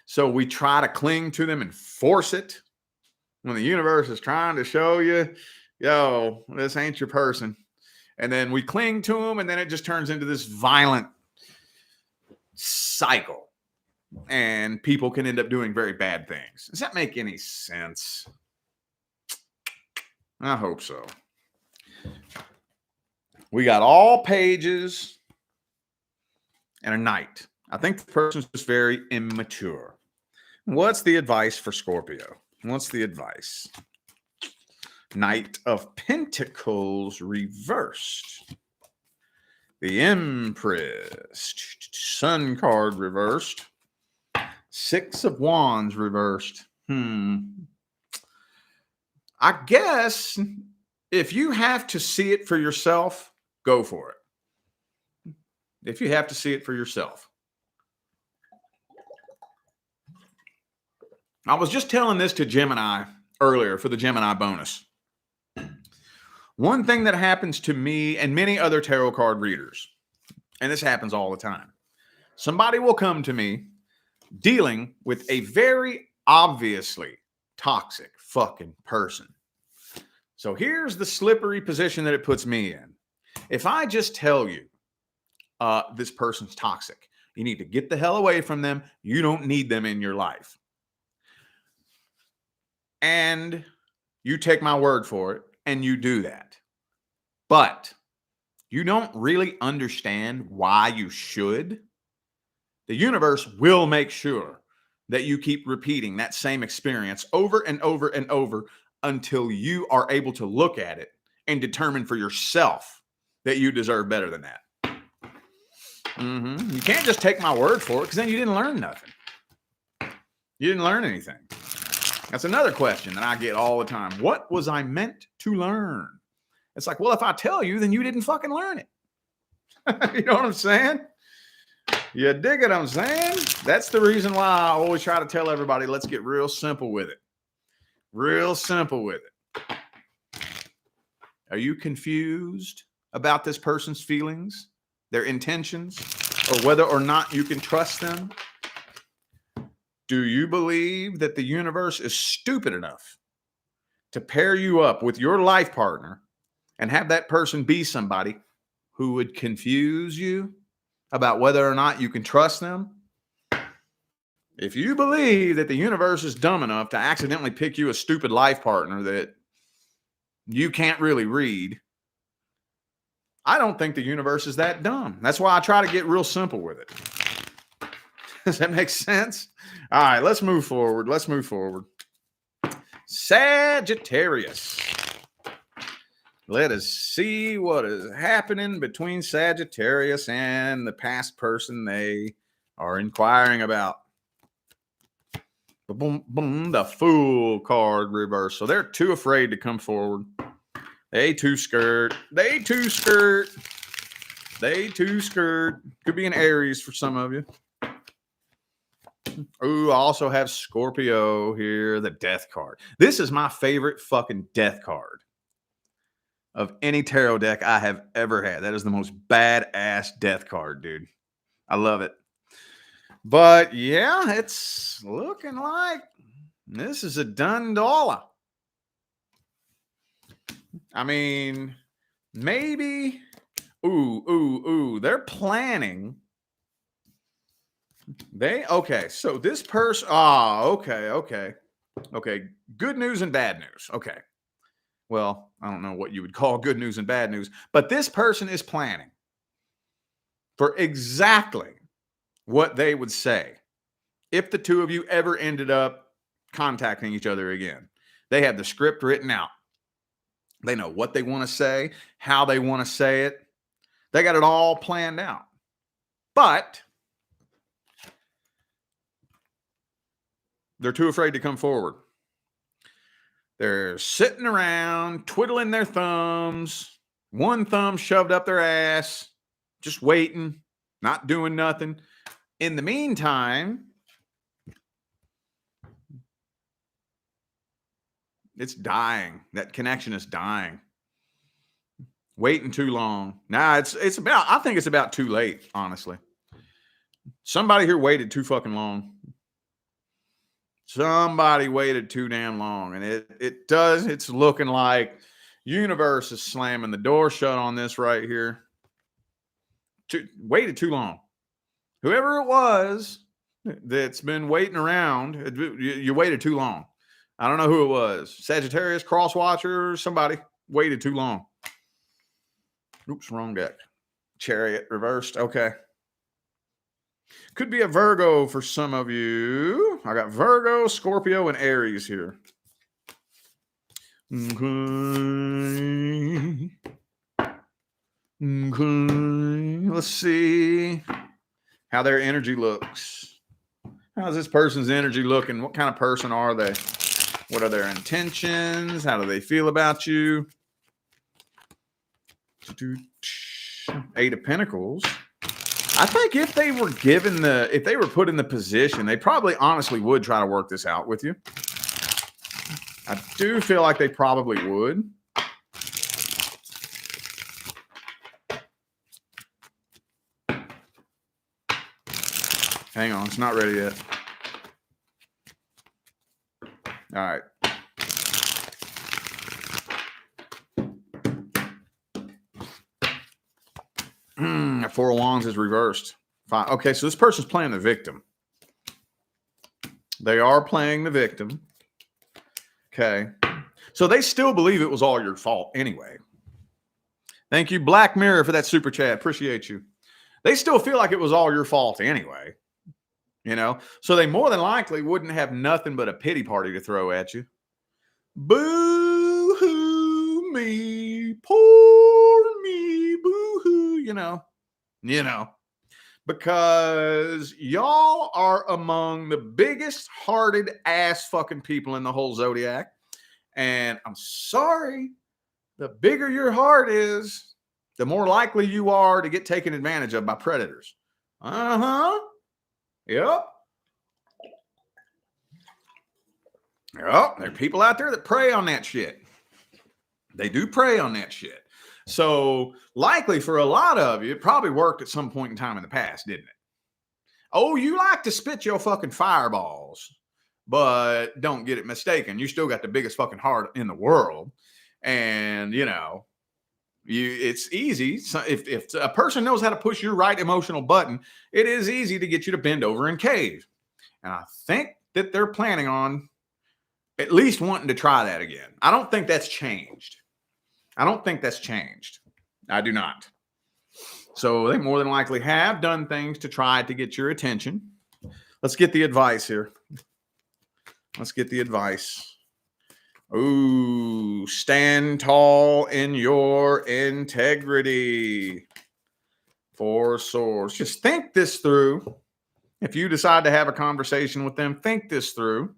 So we try to cling to them and force it when the universe is trying to show you, yo, this ain't your person. And then we cling to them, and then it just turns into this violent cycle. And people can end up doing very bad things. Does that make any sense? I hope so. We got all pages and a knight. I think the person's just very immature. What's the advice for Scorpio? What's the advice? Knight of Pentacles reversed. The Empress. Sun card reversed. Six of Wands reversed. I guess if you have to see it for yourself, go for it. if you have to see it for yourself. I was just telling this to Gemini earlier for the Gemini bonus. One thing that happens to me and many other tarot card readers, and this happens all the time, somebody will come to me dealing with a very obviously toxic fucking person. So here's the slippery position that it puts me in. If I just tell you this person's toxic, you need to get the hell away from them. You don't need them in your life. And you take my word for it and you do that. But you don't really understand why you should. The universe will make sure that you keep repeating that same experience over and over and over until you are able to look at it and determine for yourself that you deserve better than that. You can't just take my word for it because then you didn't learn nothing. You didn't learn anything. That's another question that I get all the time. What was I meant to learn? It's like, well, if I tell you, then you didn't fucking learn it. You know what I'm saying? You dig it, I'm saying? That's the reason why I always try to tell everybody, let's get real simple with it. Real simple with it. Are you confused about this person's feelings, their intentions, or whether or not you can trust them? Do you believe that the universe is stupid enough to pair you up with your life partner and have that person be somebody who would confuse you about whether or not you can trust them? If you believe that the universe is dumb enough to accidentally pick you a stupid life partner that you can't really read, I don't think the universe is that dumb. That's why I try to get real simple with it. Does that make sense? All right, let's move forward. Let's move forward. Sagittarius. Let us see what is happening between Sagittarius and the past person they are inquiring about. Boom, boom, the Fool card reverse. So they're too afraid to come forward. They too scared. They too scared. They too scared. Could be an Aries for some of you. Ooh, I also have Scorpio here, the Death card. This is my favorite fucking Death card of any tarot deck I have ever had. That is the most badass Death card, dude. I love it. But yeah, it's looking like this is a done dollar. I mean, maybe, they're planning. Okay, so this person, okay. Good news and bad news. Okay. Well, I don't know what you would call good news and bad news, but this person is planning for exactly what they would say if the two of you ever ended up contacting each other again. They have the script written out. They know what they want to say, how they want to say it. They got it all planned out. But they're too afraid to come forward. They're sitting around, twiddling their thumbs, one thumb shoved up their ass, just waiting, not doing nothing. In the meantime, it's dying. That connection is dying. Waiting too long. I think it's about too late, honestly. Somebody here waited too fucking long. Somebody waited too damn long. And it's looking like universe is slamming the door shut on this right here. Waited too long. Whoever it was that's been waiting around, you waited too long. I don't know who it was. Sagittarius, Crosswatcher, somebody waited too long. Oops, wrong deck. Chariot reversed. Okay. Could be a Virgo for some of you. I got Virgo, Scorpio, and Aries here. Okay. Let's see how their energy looks. How's this person's energy looking? What kind of person are they? What are their intentions? How do they feel about you? Eight of Pentacles. I think if they were if they were put in the position, they probably honestly would try to work this out with you. I do feel like they probably would. Hang on, it's not ready yet. All right. Four of Wands is reversed. Fine. Okay, so this person's playing the victim. They are playing the victim. Okay. So they still believe it was all your fault anyway. Thank you, Black Mirror, for that super chat. Appreciate you. They still feel like it was all your fault anyway. You know? So they more than likely wouldn't have nothing but a pity party to throw at you. Boo-hoo me, poor me, boo-hoo, you know, because y'all are among the biggest hearted ass fucking people in the whole zodiac. And I'm sorry, the bigger your heart is, the more likely you are to get taken advantage of by predators. Uh-huh. Yep. Yep. There are people out there that prey on that shit. They do prey on that shit. So likely for a lot of you, it probably worked at some point in time in the past, didn't it? Oh, you like to spit your fucking fireballs, but don't get it mistaken. You still got the biggest fucking heart in the world. And, you know, it's easy. So if a person knows how to push your right emotional button, it is easy to get you to bend over and cave. And I think that they're planning on at least wanting to try that again. I don't think that's changed. I do not. So they more than likely have done things to try to get your attention. Let's get the advice here. Ooh, stand tall in your integrity. Four of Swords. Just think this through. If you decide to have a conversation with them, think this through.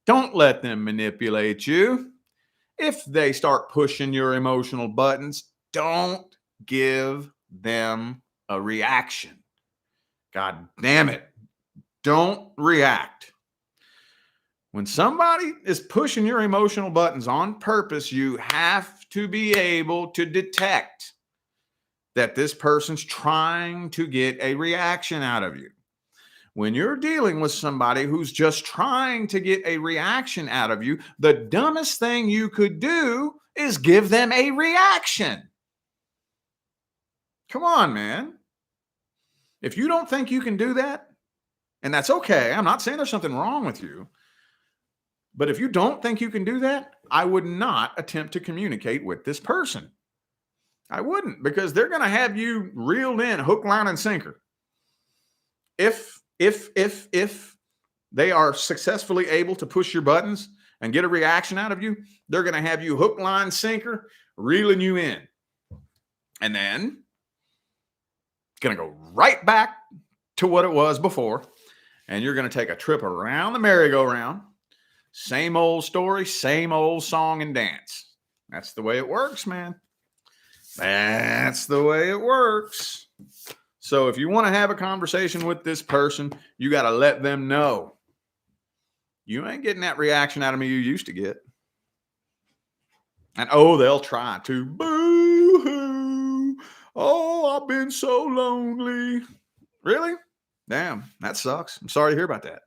Don't let them manipulate you. If they start pushing your emotional buttons, don't give them a reaction. God damn it. Don't react. When somebody is pushing your emotional buttons on purpose, you have to be able to detect that this person's trying to get a reaction out of you. When you're dealing with somebody who's just trying to get a reaction out of you, the dumbest thing you could do is give them a reaction. Come on, man. If you don't think you can do that, and that's okay, I'm not saying there's something wrong with you, but if you don't think you can do that, I would not attempt to communicate with this person. I wouldn't, because they're going to have you reeled in hook, line, and sinker. If they are successfully able to push your buttons and get a reaction out of you, they're going to have you hook, line, sinker, reeling you in. And then it's going to go right back to what it was before. And you're going to take a trip around the merry-go-round. Same old story, same old song and dance. That's the way it works, man. That's the way it works. So if you want to have a conversation with this person, you got to let them know you ain't getting that reaction out of me you used to get. And oh, they'll try to. Boo-hoo. Oh, I've been so lonely. Really? Damn, that sucks. I'm sorry to hear about that.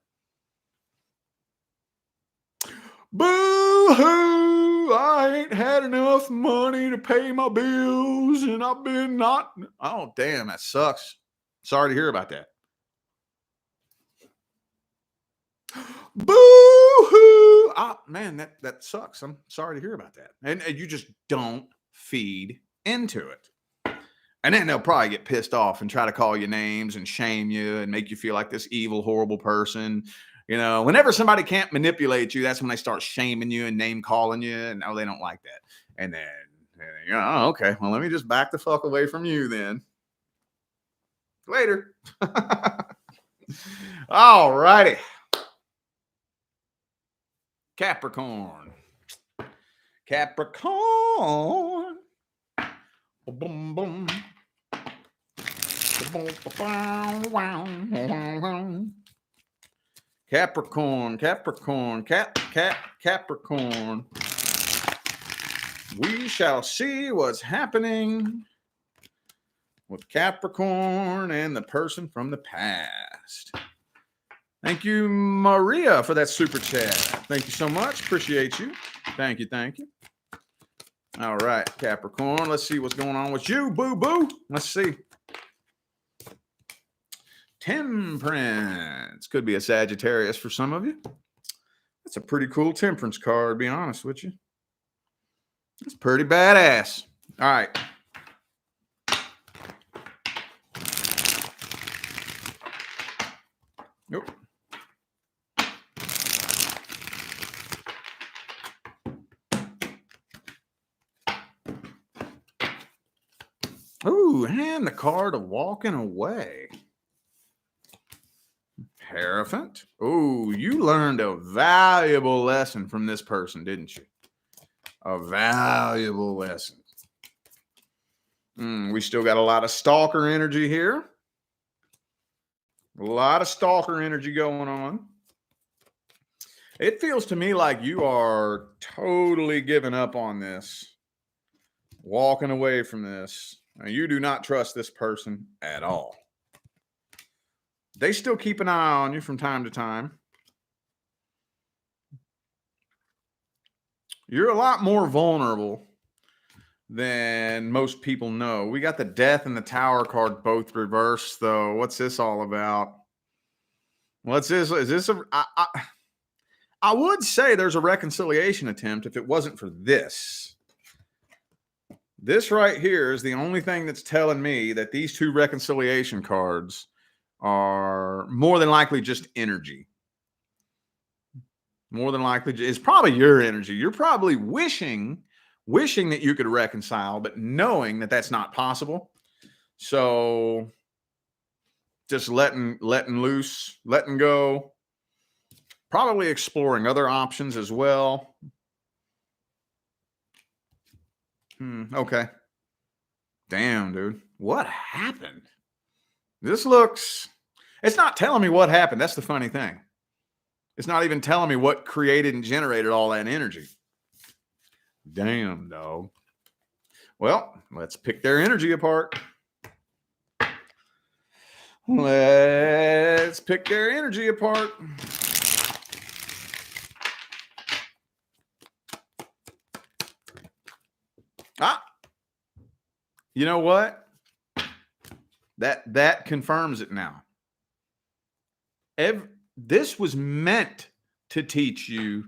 Boo-hoo! I ain't had enough money to pay my bills, and I've been not. Oh, damn, that sucks. Sorry to hear about that. Boo-hoo! Oh, man, that sucks. I'm sorry to hear about that. And you just don't feed into it. And then they'll probably get pissed off and try to call you names and shame you and make you feel like this evil, horrible person. You know, whenever somebody can't manipulate you, that's when they start shaming you and name calling you. And no, they don't like that. And then, you know, oh, okay, well, let me just back the fuck away from you then. Later. All righty. Capricorn. Capricorn. Boom, boom. Capricorn, Capricorn, Capricorn. We shall see what's happening with Capricorn and the person from the past. Thank you, Maria, for that super chat. Thank you so much. Appreciate you. Thank you. Thank you. All right, Capricorn. Let's see what's going on with you, boo-boo. Let's see. Temperance. Could be a Sagittarius for some of you. That's a pretty cool temperance card, to be honest with you. It's pretty badass. All right. Nope. Ooh, and the card of walking away. Hierophant. Ooh, you learned a valuable lesson from this person, didn't you? A valuable lesson. We still got a lot of stalker energy here. A lot of stalker energy going on. It feels to me like you are totally giving up on this. Walking away from this. Now, you do not trust this person at all. They still keep an eye on you from time to time. You're a lot more vulnerable than most people know. We got the Death and the Tower card both reversed, though. What's this all about? What's this? Is this a... I would say there's a reconciliation attempt if it wasn't for this. This right here is the only thing that's telling me that these two reconciliation cards are more than likely just energy. More than likely, it's probably your energy. You're probably wishing that you could reconcile, but knowing that that's not possible. So just letting loose, letting go, probably exploring other options as well. Okay. Damn, dude. What happened? This looks... It's not telling me what happened. That's the funny thing. It's not even telling me what created and generated all that energy. Damn, dog. Well, let's pick their energy apart. Let's pick their energy apart. You know what? That confirms it now. This was meant to teach you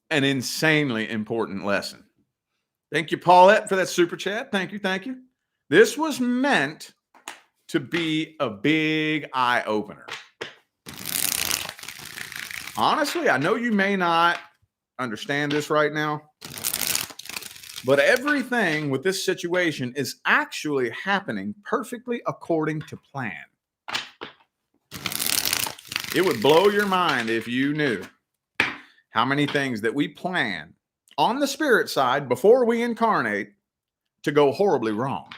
an insanely important lesson. Thank you, Paulette, for that super chat. Thank you. Thank you. This was meant to be a big eye opener. Honestly, I know you may not understand this right now, but everything with this situation is actually happening perfectly according to plan. It would blow your mind if you knew how many things that we plan on the spirit side before we incarnate to go horribly wrong.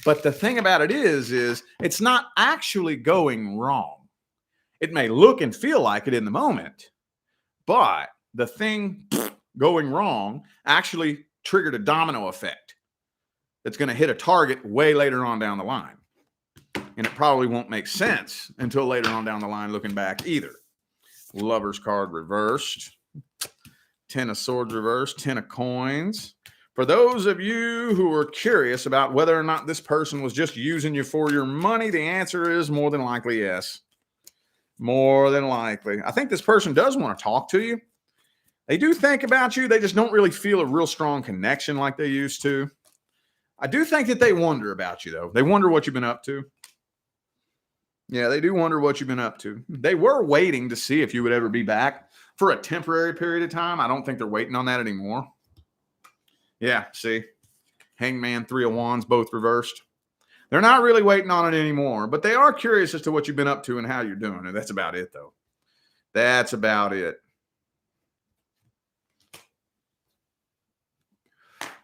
But the thing about it is it's not actually going wrong. It may look and feel like it in the moment, but the thing going wrong actually triggered a domino effect that's going to hit a target way later on down the line. And it probably won't make sense until later on down the line looking back either. Lover's card reversed. 10 of Swords reversed. 10 of Coins. For those of you who are curious about whether or not this person was just using you for your money, the answer is more than likely yes. More than likely. I think this person does want to talk to you. They do think about you. They just don't really feel a real strong connection like they used to. I do think that they wonder about you, though. They wonder what you've been up to. Yeah, they do wonder what you've been up to. They were waiting to see if you would ever be back for a temporary period of time. I don't think they're waiting on that anymore. Yeah, see? Hangman, 3 of Wands, both reversed. They're not really waiting on it anymore, but they are curious as to what you've been up to and how you're doing. And that's about it, though. That's about it.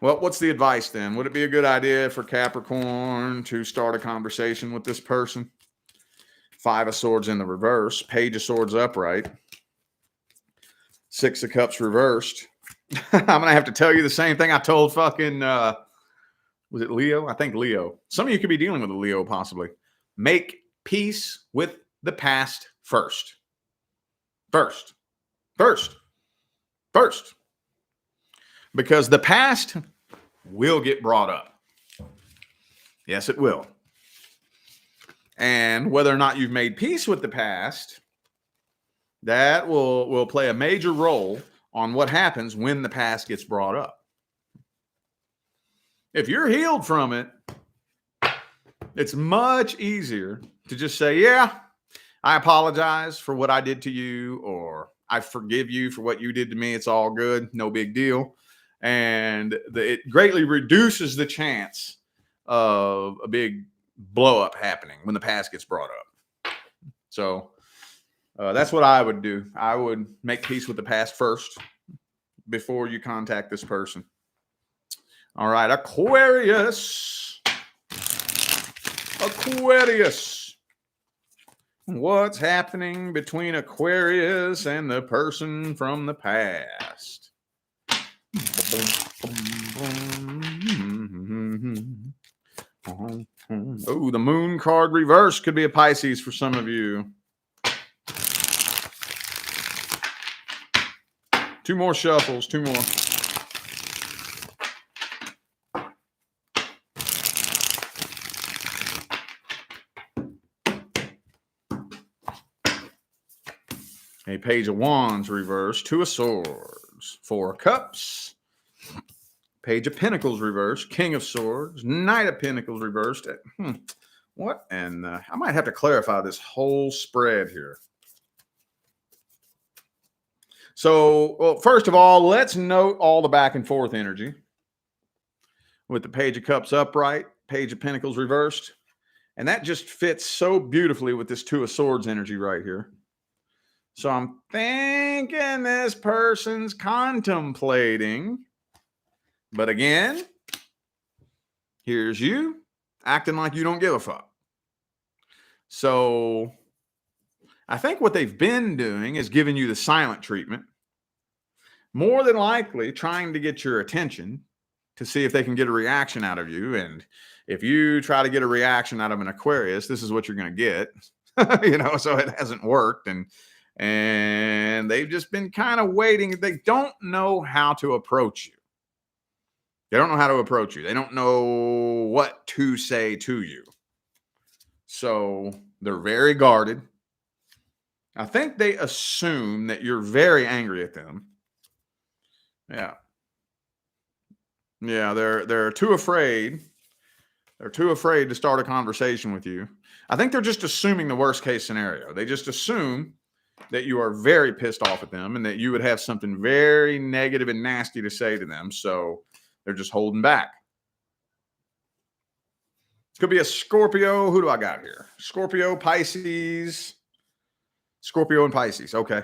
Well, what's the advice then? Would it be a good idea for Capricorn to start a conversation with this person? Five of Swords in the reverse, Page of Swords upright, Six of Cups reversed. I'm going to have to tell you the same thing I told fucking, was it Leo? I think Leo. Some of you could be dealing with a Leo possibly. Make peace with the past first. First. Because the past will get brought up. Yes, it will. And whether or not you've made peace with the past, that will play a major role on what happens when the past gets brought up. If you're healed from it, it's much easier to just say, yeah, I apologize for what I did to you, or I forgive you for what you did to me. It's all good. No big deal. And it greatly reduces the chance of a big blow up happening when the past gets brought up. So that's what I would do. I would make peace with the past first before you contact this person. All right, Aquarius. What's happening between Aquarius and the person from the past? Oh, the moon card reverse could be a Pisces for some of you. Two more shuffles, two more. A Page of Wands reverse, Two of Swords, Four of Cups, Page of Pentacles reverse, King of Swords, Knight of Pentacles reversed. What? And I might have to clarify this whole spread here. So, well, first of all, let's note all the back and forth energy with the Page of Cups upright, Page of Pentacles reversed. And that just fits so beautifully with this Two of Swords energy right here. So I'm thinking this person's contemplating. But again, here's you acting like you don't give a fuck. So I think what they've been doing is giving you the silent treatment. More than likely trying to get your attention to see if they can get a reaction out of you. And if you try to get a reaction out of an Aquarius, this is what you're going to get. So it hasn't worked. And they've just been kind of waiting. They don't know how to approach you. They don't know how to approach you. They don't know what to say to you. So they're very guarded. I think they assume that you're very angry at them. Yeah. They're too afraid. They're too afraid to start a conversation with you. I think they're just assuming the worst case scenario. They just assume that you are very pissed off at them and that you would have something very negative and nasty to say to them. So they're just holding back. It could be a Scorpio. Who do I got here? Scorpio, Pisces. Scorpio and Pisces. Okay.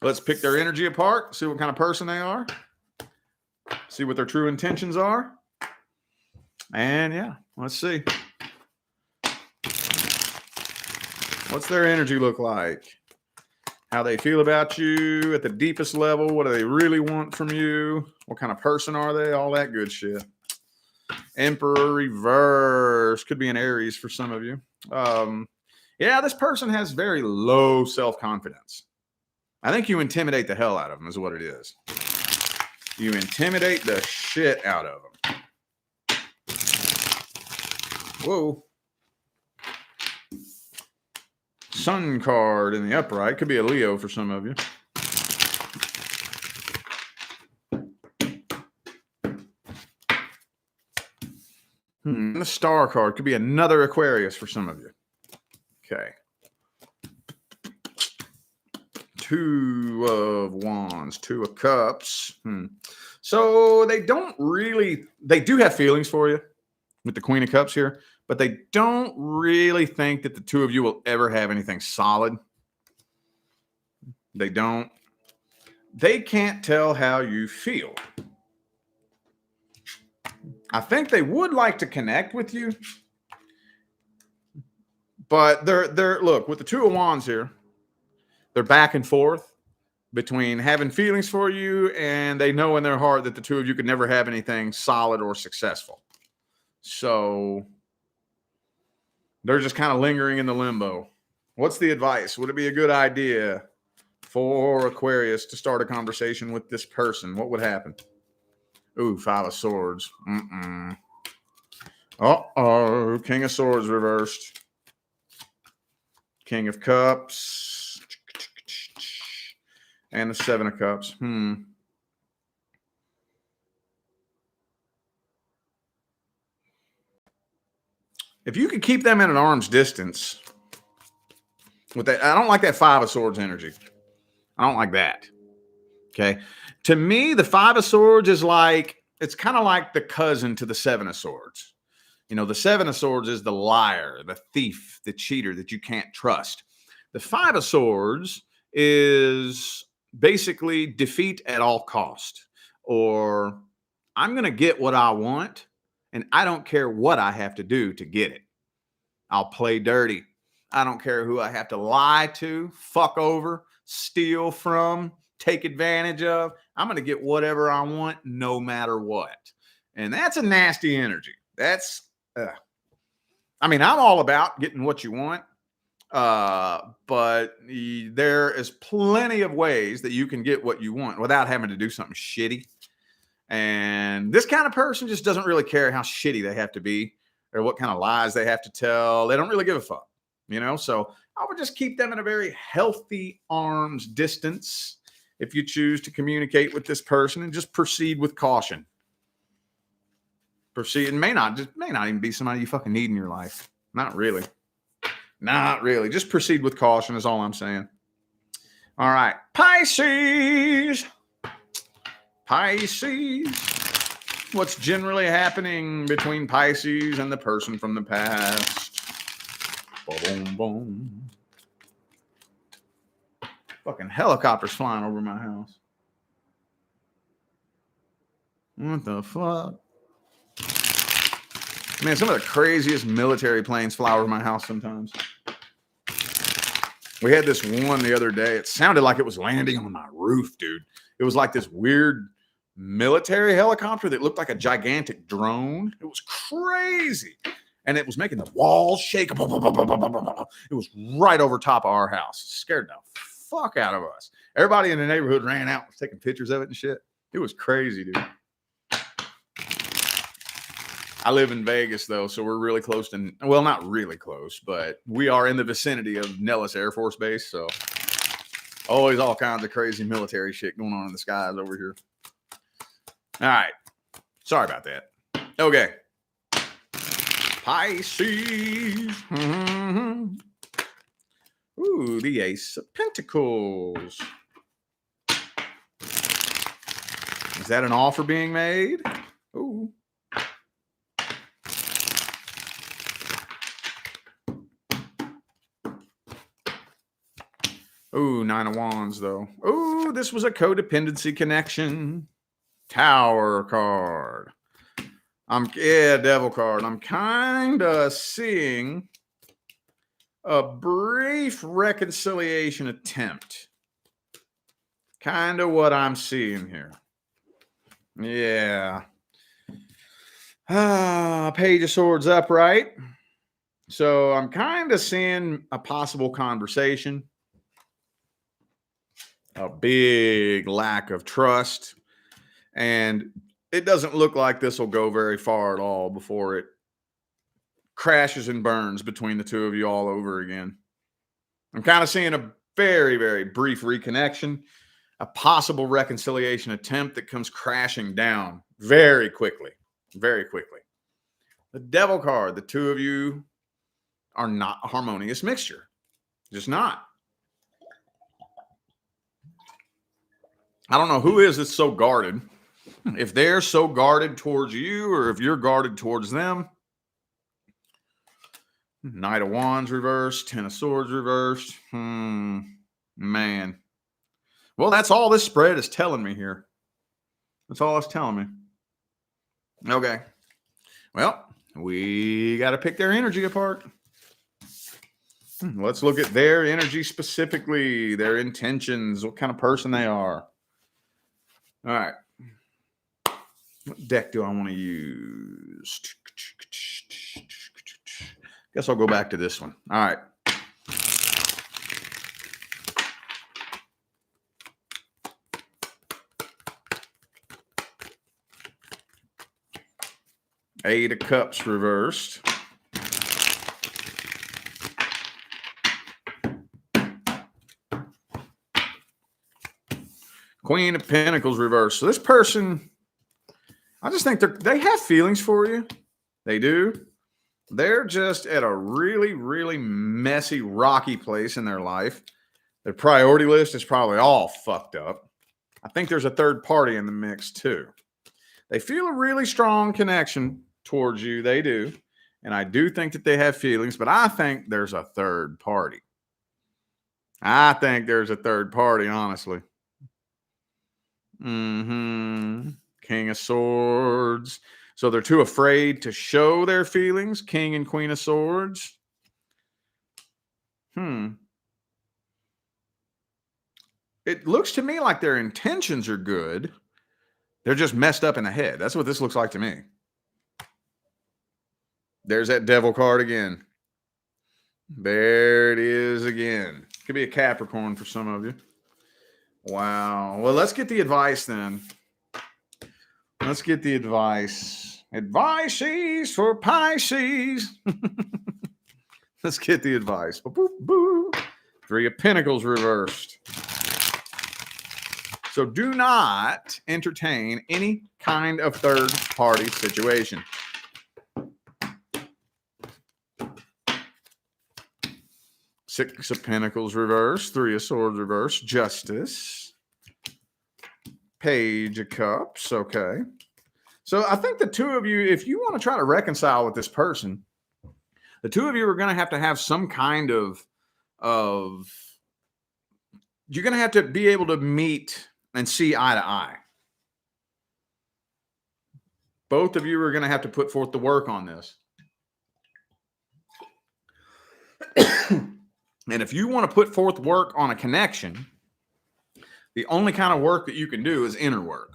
Let's pick their energy apart, see what kind of person they are, see what their true intentions are. And yeah, let's see. What's their energy look like? How they feel about you at the deepest level? What do they really want from you? What kind of person are they? All that good shit. Emperor reverse. Could be an Aries for some of you. Yeah, this person has very low self-confidence. I think you intimidate the hell out of them is what it is. You intimidate the shit out of them. Whoa. Sun card in the upright. Could be a Leo for some of you. The star card could be another Aquarius for some of you. Okay. Two of Wands, Two of Cups. So they do have feelings for you with the Queen of Cups here, but they don't really think that the two of you will ever have anything solid. They don't. They can't tell how you feel. I think they would like to connect with you, but they're look, with the Two of Wands here, they're back and forth between having feelings for you, and they know in their heart that the two of you could never have anything solid or successful. So they're just kind of lingering in the limbo. What's the advice? Would it be a good idea for Aquarius to start a conversation with this person? What would happen? Ooh, Five of Swords. Uh-oh. King of Swords reversed. King of Cups. And the Seven of Cups. If you could keep them at an arm's distance with that, I don't like that Five of Swords energy. I don't like that. Okay. To me, the Five of Swords is like, it's kind of like the cousin to the Seven of Swords. You know, the Seven of Swords is the liar, the thief, the cheater that you can't trust. The Five of Swords is basically defeat at all cost, or I'm going to get what I want, and I don't care what I have to do to get it. I'll play dirty. I don't care who I have to lie to, fuck over, steal from, take advantage of. I'm going to get whatever I want no matter what. And that's a nasty energy. That's, I mean, I'm all about getting what you want. But there is plenty of ways that you can get what you want without having to do something shitty. And this kind of person just doesn't really care how shitty they have to be or what kind of lies they have to tell. They don't really give a fuck, you know? So I would just keep them at a very healthy arm's distance if you choose to communicate with this person, and just proceed with caution. Proceed. It may not even be somebody you fucking need in your life. Not really. Not really. Just proceed with caution is all I'm saying. All right. Pisces. Pisces. What's generally happening between Pisces and the person from the past? Boom, boom. Fucking helicopters flying over my house. What the fuck? Man, some of the craziest military planes fly over my house sometimes. We had this one the other day. It sounded like it was landing on my roof, dude. It was like this weird military helicopter that looked like a gigantic drone. It was crazy. And it was making the walls shake. It was right over top of our house. It scared the fuck out of us. Everybody in the neighborhood ran out, was taking pictures of it and shit. It was crazy, dude. I live in Vegas, though, so we're really close to, well, not really close, but we are in the vicinity of Nellis Air Force Base, so always all kinds of crazy military shit going on in the skies over here. All right. Sorry about that. Okay. Pisces. Mm-hmm. Ooh, the Ace of Pentacles. Is that an offer being made? Ooh. Ooh, Nine of Wands, though. Ooh, this was a codependency connection. Tower card. Devil card. I'm kind of seeing a brief reconciliation attempt. Kind of what I'm seeing here. Yeah. Page of Swords upright. So I'm kind of seeing a possible conversation. A big lack of trust. And it doesn't look like this will go very far at all before it crashes and burns between the two of you all over again. I'm kind of seeing a very, very brief reconnection, a possible reconciliation attempt that comes crashing down very quickly. Very quickly. The Devil card, the two of you are not a harmonious mixture. Just not. I don't know who is it so guarded. If they're so guarded towards you or if you're guarded towards them. Knight of Wands reversed. Ten of Swords reversed. Man. Well, that's all this spread is telling me here. That's all it's telling me. Okay. Well, we got to pick their energy apart. Let's look at their energy specifically, their intentions, what kind of person they are. All right. What deck do I want to use? Guess I'll go back to this one. All right. Eight of Cups reversed. Queen of Pentacles reversed. So this person, I just think they have feelings for you. They do. They're just at a really, really messy, rocky place in their life. Their priority list is probably all fucked up. I think there's a third party in the mix too. They feel a really strong connection towards you. They do. And I do think that they have feelings, but I think there's a third party. I think there's a third party, honestly. King of Swords. So they're too afraid to show their feelings. King and Queen of Swords. It looks to me like their intentions are good. They're just messed up in the head. That's what this looks like to me. There's that Devil card again. There it is again. Could be a Capricorn for some of you. Wow. Well, let's get the advice then. Let's get the advice. Advices for Pisces. Let's get the advice. Boo, boo. Three of Pentacles reversed. So do not entertain any kind of third party situation. Six of Pentacles reversed. Three of Swords reversed. Justice. Page of Cups. Okay. So I think the two of you, if you want to try to reconcile with this person, the two of you are going to have some kind of you're going to have to be able to meet and see eye to eye. Both of you are going to have to put forth the work on this. And if you want to put forth work on a connection, the only kind of work that you can do is inner work.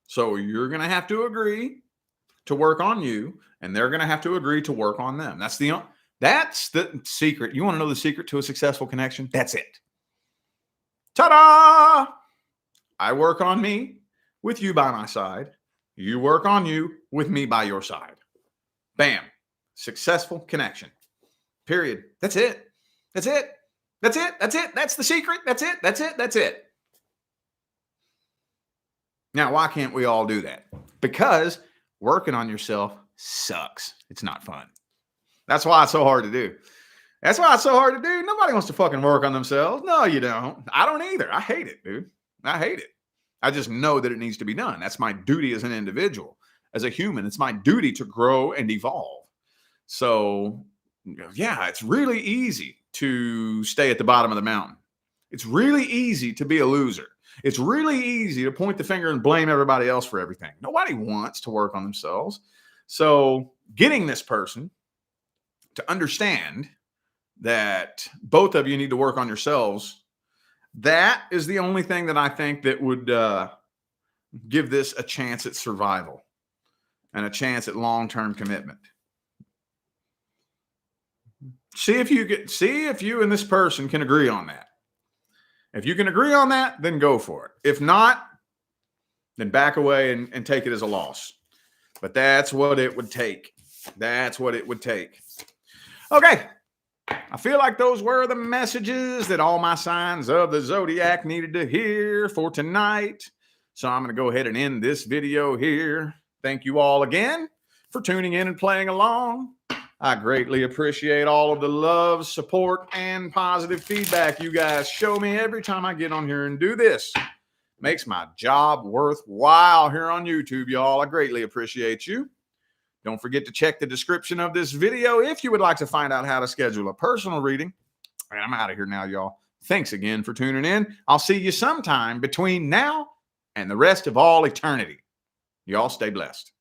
So you're going to have to agree to work on you, and they're going to have to agree to work on them. That's the secret. You want to know the secret to a successful connection? That's it. Ta-da! I work on me with you by my side. You work on you with me by your side. Bam. Successful connection. Period. That's it. That's it. That's it. That's it. That's the secret. That's it. That's it. That's it. Now, why can't we all do that? Because working on yourself sucks. It's not fun. That's why it's so hard to do. That's why it's so hard to do. Nobody wants to fucking work on themselves. No, you don't. I don't either. I hate it, dude. I hate it. I just know that it needs to be done. That's my duty as an individual. As a human, it's my duty to grow and evolve. So, yeah, it's really easy to stay at the bottom of the mountain. It's really easy to be a loser. It's really easy to point the finger and blame everybody else for everything. Nobody wants to work on themselves. So getting this person to understand that both of you need to work on yourselves, that is the only thing that I think that would give this a chance at survival and a chance at long-term commitment. See if you and this person can agree on that. If you can agree on that, then go for it. If not, then back away and take it as a loss. But that's what it would take. That's what it would take. Okay. I feel like those were the messages that all my signs of the zodiac needed to hear for tonight. So I'm going to go ahead and end this video here. Thank you all again for tuning in and playing along. I greatly appreciate all of the love, support, and positive feedback you guys show me every time I get on here and do this. Makes my job worthwhile here on YouTube, y'all. I greatly appreciate you. Don't forget to check the description of this video if you would like to find out how to schedule a personal reading. And I'm out of here now, y'all. Thanks again for tuning in. I'll see you sometime between now and the rest of all eternity. Y'all stay blessed.